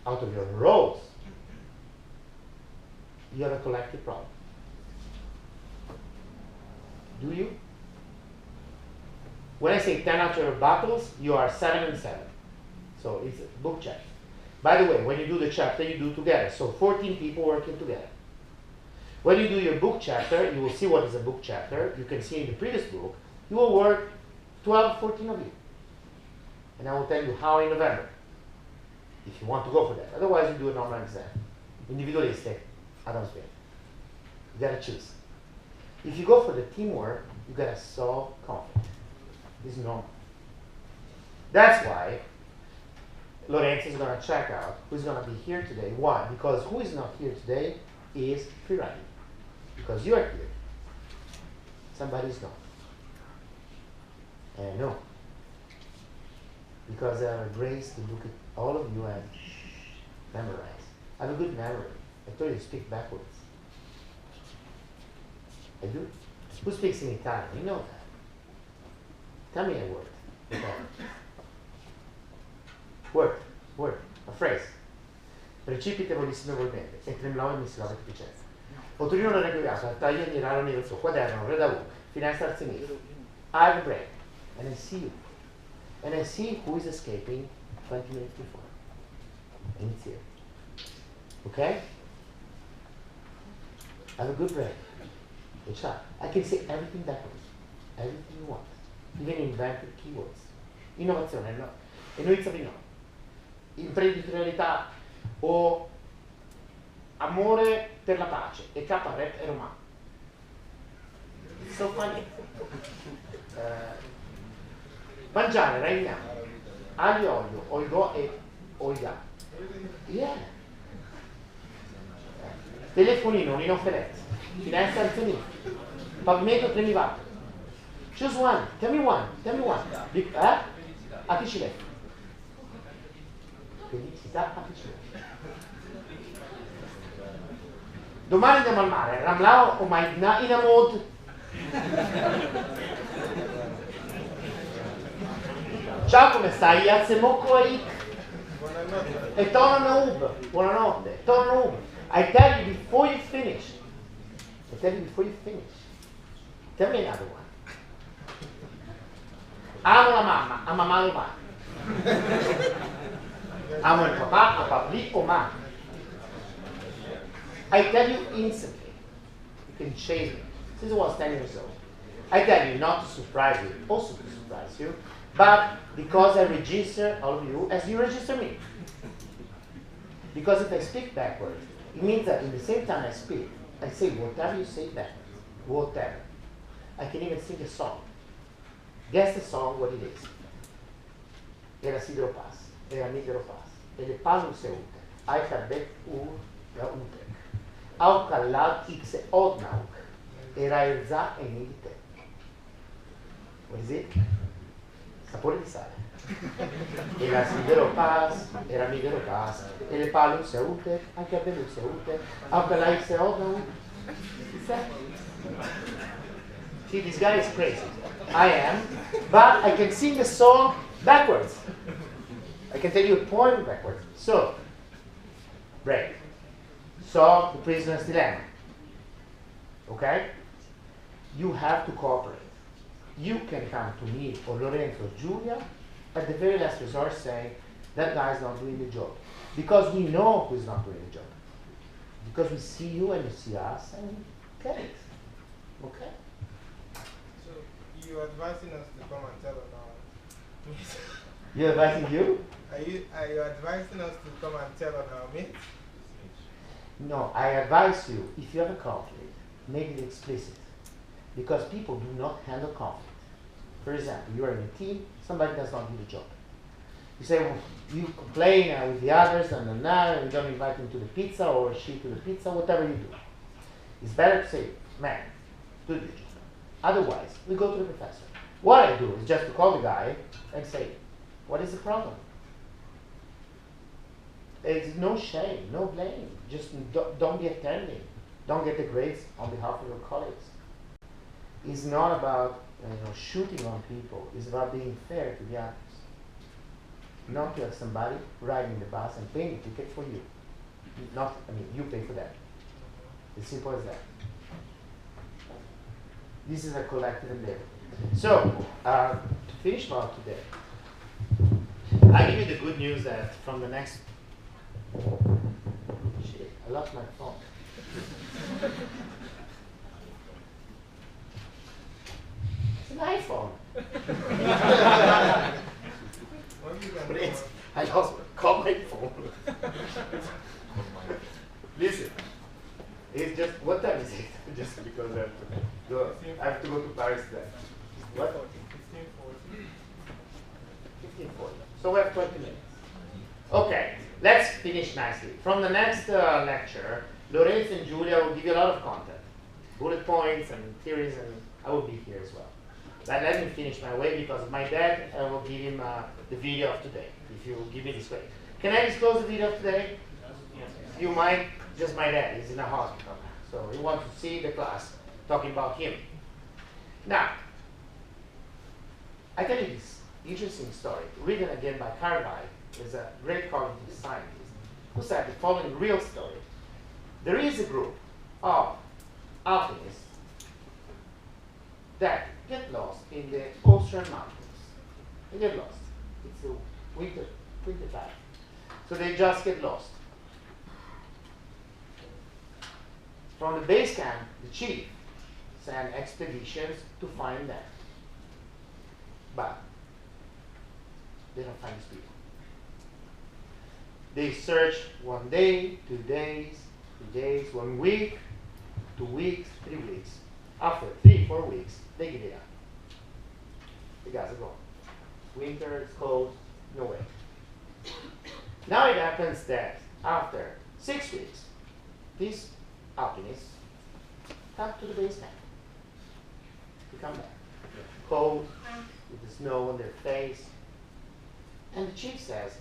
out of your roles, you have a collective problem. Do you? When I say 10 out of your battles, you are 7 and 7. So it's a book chapter. By the way, when you do the chapter, you do together. So 14 people working together. When you do your book chapter, you will see what is a book chapter. You can see in the previous book, you will work 12, 14 of you. And I will tell you how in November, if you want to go for that. Otherwise, you do a normal exam. Individualistic, I don't spend. You gotta choose. If you go for the teamwork, you gotta solve conflict. This is normal. That's why Lorenzo is going to check out who's going to be here today. Why? Because who is not here today is free riding. Because you are here. Somebody's not. And I know. Because I have a grace to look at all of you and memorize. I have a good memory. I told you to speak backwards. I do. Who speaks in Italian? You know that. Tell me a word. Word, a phrase. Precipite volissimamente e tremolava in missile la deficienza. Ottorino non è guidato, taglia di raro nel suo quaderno, re da U, finestra al sinistro. I have a break, and I see you. And I see who is escaping 20 minutes before. And it's here. Okay? I have a good break. Good shot. I can say everything backwards. Everything you want. Even invented keywords. Innovazione, no? E noi sappiamo, imprenditorialità o amore per la pace e K-Rep è romano. It's so funny. Mangiare, regna, aglio, olio, olio e olio. Yeah. Telefonino, rinofelezza, finestra anzionista, pavimento premivato. Choose one, tell me one. A chi ci legge? Felicità a chi ci legge. Domani andiamo al mare, Ramlao o Maidna in Amod. Ciao, come stai? Yazemoko e E torna Ub. Buonanotte. Torna Ub. I tell you before you finish. Tell me another one. Amo la mamma, a mamma lo va. Amo il papà, a papli o ma. I tell you instantly. You can chase me. Since I was 10 years old. I tell you not to surprise you, also to surprise you, but because I register all of you as you register me. Because if I speak backwards, it means that in the same time I speak, I say whatever you say backwards. Whatever. I can even sing a song. Guess the song, what it is. Era Sidro Pass, era Migro Pass, ele Palu Seute, I have bet la Utek. Au Kalad X Odnauk, era Erza e Nidite. What is it? Sapore di sale. Era Sidro Pass, era Migro Pass, ele Palu Seute, I have bet Seute, Au Kalad X Odnauk. See, this guy is crazy. I am, but I can sing a song backwards. I can tell you a poem backwards. So, break. Solve the prisoner's dilemma. Okay? You have to cooperate. You can come to me or Lorenzo or Giulia at the very last resort saying, that guy is not doing the job. Because we know who is not doing the job. Because we see you and you see us and we get it. Okay? You're advising us to come and tell on our mates. You're advising you? Are you advising us to come and tell on our mates? No, I advise you, if you have a conflict, make it explicit. Because people do not handle conflict. For example, you are in a team, somebody does not do the job. You say, well, you complain with the others, and you don't invite him to the pizza or she to the pizza, whatever you do. It's better to say, man, do the job. Otherwise, we go to the professor. What I do is just to call the guy and say, what is the problem? There's no shame, no blame. Just don't be attending. Don't get the grades on behalf of your colleagues. It's not about shooting on people. It's about being fair to the others. Not to have somebody riding the bus and paying the ticket for you. You pay for that. As simple as that. This is a collective endeavor. So, to finish about today, I give you the good news that from the next... Shit, I lost my phone. It's an iPhone. I lost my phone. Listen. It's just, what time is it? Just because I have to go to Paris then. What? 15:40. So we have 20 minutes. Okay, let's finish nicely. From the next lecture, Lorenzo and Giulia will give you a lot of content. Bullet points and theories, and I will be here as well. But let me finish my way because of my dad, I will give him the video of today, if you give me this way. Can I disclose the video of today? Yes. You might. Just my dad, he's in a hospital, so he wants to see the class talking about him. Now, I tell you this interesting story, written again by Carville, is a great cognitive scientist, who said the following real story. There is a group of alchemists that get lost in the Austrian mountains. They get lost. It's a winter time. So they just get lost. From the base camp, the chief sent expeditions to find them. But They don't find these people. They search 1 day, 2 days, 3 days, 1 week, 2 weeks, 3 weeks. After 3, 4 weeks, they give it up. The guys are gone. Winter, it's cold, no way. Now it happens that after 6 weeks, these alpinists come to the base camp. They come back. Cold, with the snow on their face. And the chief says,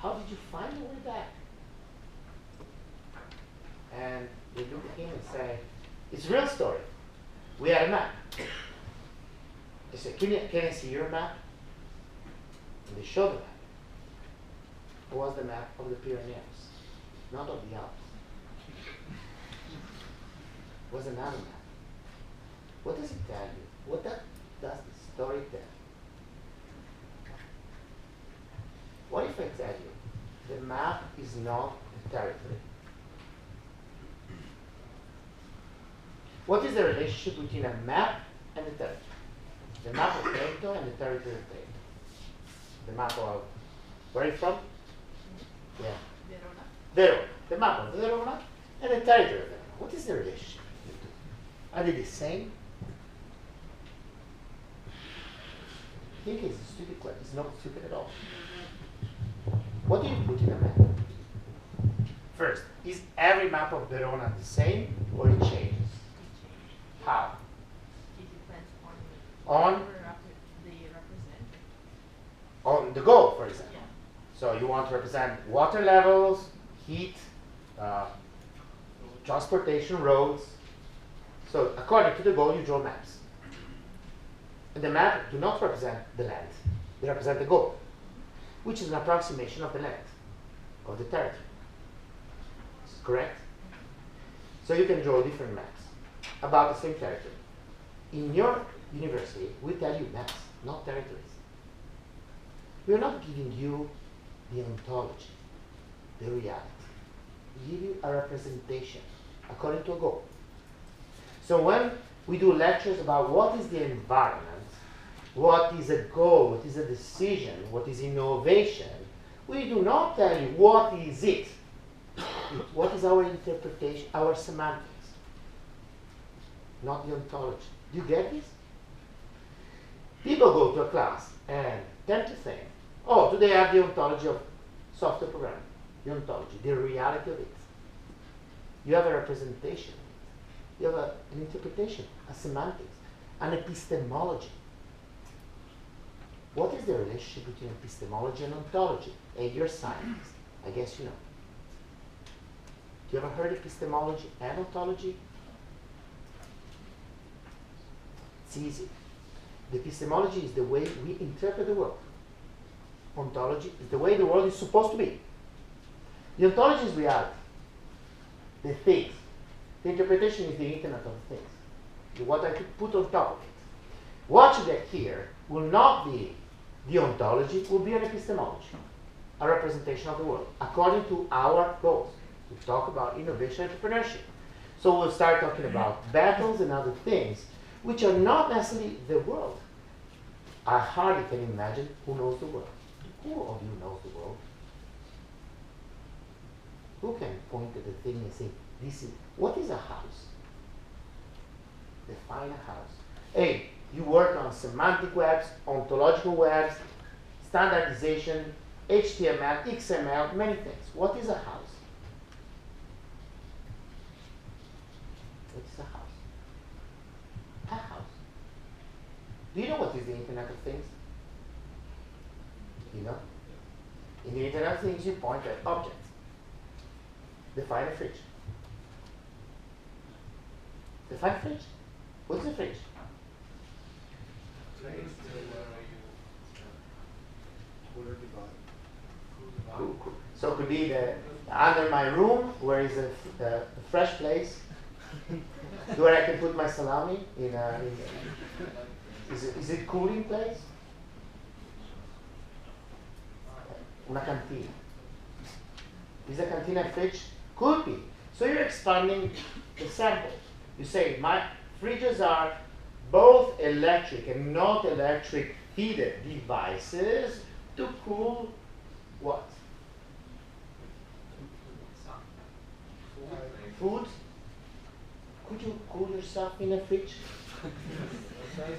how did you find your way back? And they look at him and say, it's a real story. We had a map. They said, can I see your map? And they showed the map. It was the map of the Pyrenees, not of the Alps. It was another map. What does it tell you? What does the story tell? What if I tell you the map is not the territory? What is the relationship between a map and the territory? The map of Trento and the territory of Trento. The map of, where are you from? Yeah. Verona. The map of Verona and the territory of Verona. What is the relationship between the two? Are they the same? I think it's a stupid question. It's not stupid at all. What do you put in a map? First, is every map of Verona the same or it changes? How? It depends On? whatever they represent. On the goal, for example. Yeah. So you want to represent water levels, heat, transportation, roads. So according to the goal, you draw maps. And the map do not represent the land. They represent the goal, which is an approximation of the land, of the territory. Is correct? So you can draw different maps about the same territory. In your university, we tell you maps, not territories. We are not giving you the ontology, the reality. We give you a representation according to a goal. So when we do lectures about what is the environment, what is a goal, what is a decision, what is innovation, we do not tell you what is it. What is our interpretation, our semantics, not the ontology. Do you get this? People go to a class and tend to think, oh, do they have the ontology of software programming? The ontology, the reality of it. You have a representation. You have an interpretation, a semantics, an epistemology. What is the relationship between epistemology and ontology? Hey, you're a scientist. I guess you know. You ever heard epistemology and ontology? It's easy. The epistemology is the way we interpret the world. Ontology is the way the world is supposed to be. The ontology is reality. The things. The interpretation is the internet of things. What I could put on top of it. What you get here will not be the ontology, it will be an epistemology. A representation of the world, according to our goals. We talk about innovation and entrepreneurship. So we'll start talking about battles and other things, which are not necessarily the world. I hardly can imagine who knows the world. Who of you knows the world? Who can point at the thing and say, this is, what is a house? Define a house. Hey, you work on semantic webs, ontological webs, standardization, HTML, XML, many things. What is a house? What is a house? A house. Do you know what is the Internet of Things? You know? In the Internet of Things, you point at objects. Define a fridge. Define a fridge. What is a fridge? Cool. So it could be the under my room, where is a fresh place, where I can put my salami is it cooling place? Una cantina. Is a cantina a fridge? Could be. So you're expanding the sample. You say my fridges are both electric and not electric heated devices to cool what? Food? Could you cool yourself in a fridge?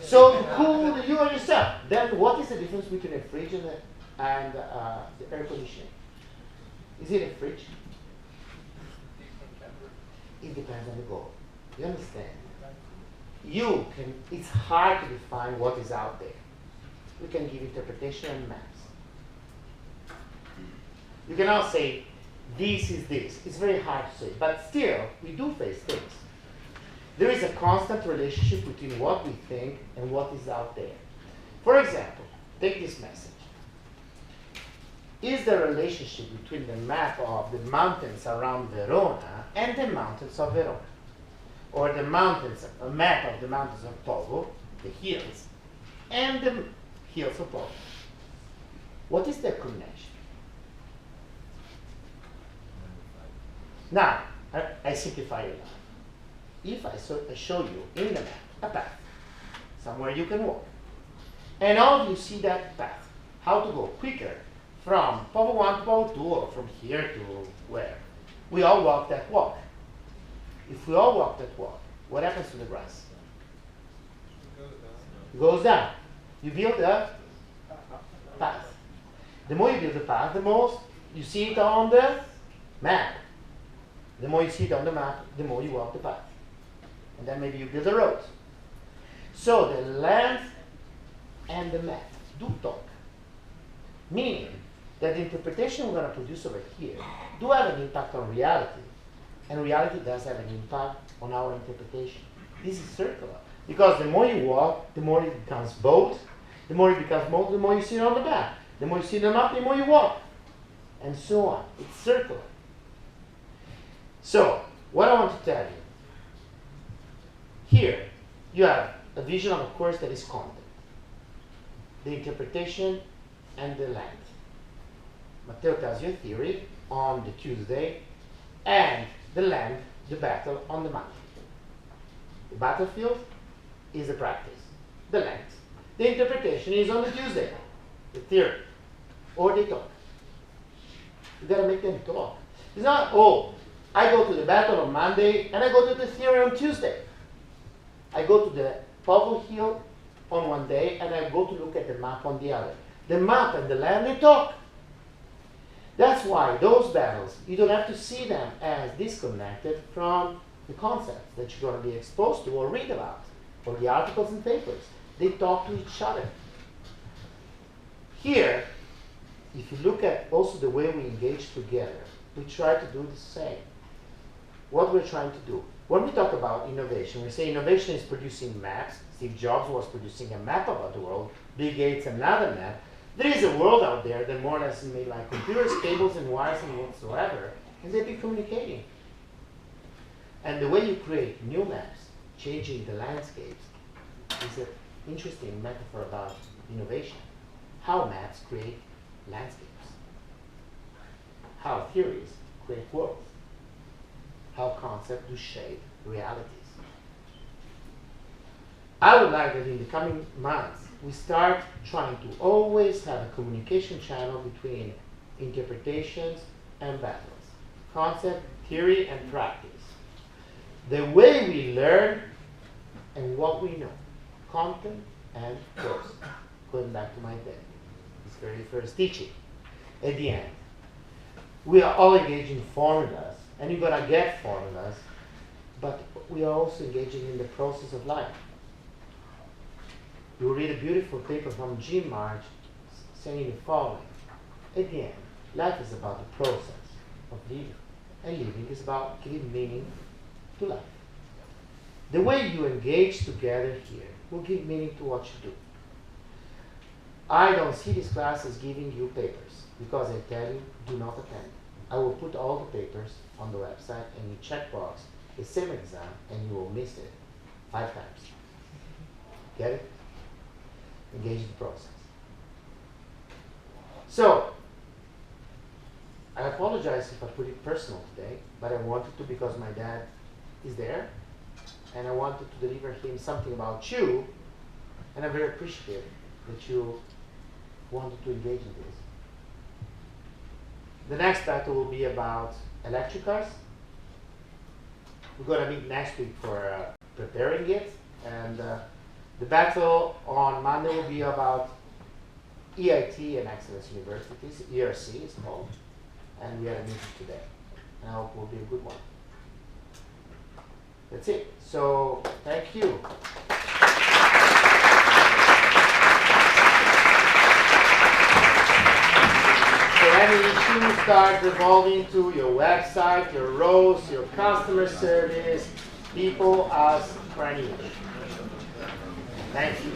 So to cool you and yourself. Then what is the difference between a fridge and the air conditioning? Is it a fridge? It depends on the goal. You understand? It's hard to define what is out there. We can give interpretation and maps. You cannot say, this is this. It's very hard to say. But still, we do face things. There is a constant relationship between what we think and what is out there. For example, take this message. Is the relationship between the map of the mountains around Verona and the mountains of Verona? Or the mountains, a map of the mountains of Togo, the hills, and the hills of Togo. What is the connection? Now, I simplify it now. If I show you in the map a path, somewhere you can walk, and all of you see that path, how to go quicker from Povo 1 to Povo 2, or from here to where? We all walk that walk. If we all walk that walk, what happens to the grass? It goes down. You build a path. The more you build the path, the more you see it on the map. The more you see it on the map, the more you walk the path. And then maybe you build a road. So the land and the map do talk. Meaning that the interpretation we're going to produce over here do have an impact on reality. And reality does have an impact on our interpretation. This is circular. Because the more you walk, the more it becomes boat. The more it becomes boat, the more you see it on the map. The more you see the map, the more you walk. And so on. It's circular. So, what I want to tell you. Here, you have a vision of a course that is content. The interpretation and the land. Matteo tells you a theory on the Tuesday, and the land, the battle on the mountain. The battlefield is the practice, the land. The interpretation is on the Tuesday, the theory, or they talk. You gotta make them talk. It's not, oh, I go to the battle on Monday and I go to the theory on Tuesday. I go to the Povo Hill on one day and I go to look at the map on the other. The map and the land, they talk. That's why those battles, you don't have to see them as disconnected from the concepts that you're going to be exposed to or read about, or the articles and papers. They talk to each other. Here, if you look at also the way we engage together, we try to do the same. What we're trying to do. When we talk about innovation, we say innovation is producing maps. Steve Jobs was producing a map about the world. Bill Gates another map. There is a world out there that more or less is made like computers, cables, and wires and whatsoever, and they've been communicating. And the way you create new maps, changing the landscapes, is an interesting metaphor about innovation. How maps create landscapes. How theories create worlds. How concepts do shape realities. I would like that in the coming months, we start trying to always have a communication channel between interpretations and battles. Concept, theory, and practice. The way we learn and what we know. Content and course. Going back to my dad, his very first teaching. At the end, we are all engaged in formulas, and you're going to get formulas, but we are also engaging in the process of life. You will read a beautiful paper from Jim March saying the following. At the end, life is about the process of living, and living is about giving meaning to life. The way you engage together here will give meaning to what you do. I don't see this class as giving you papers, because I tell you, do not attend. I will put all the papers on the website, and you check box the same exam, and you will miss it 5 times. Get it? Engage in the process. So, I apologize if I put it personal today, but I wanted to because my dad is there, and I wanted to deliver him something about you, and I'm very appreciative that you wanted to engage in this. The next battle will be about electric cars. We're going to meet next week for preparing it. And the battle on Monday will be about EIT and Excellence Universities. ERC is called. And we had a meeting today. And I hope it will be a good one. That's it. So, thank you. So any issues start revolving to your website, your roles, your customer service, people ask for any issue. Thank you.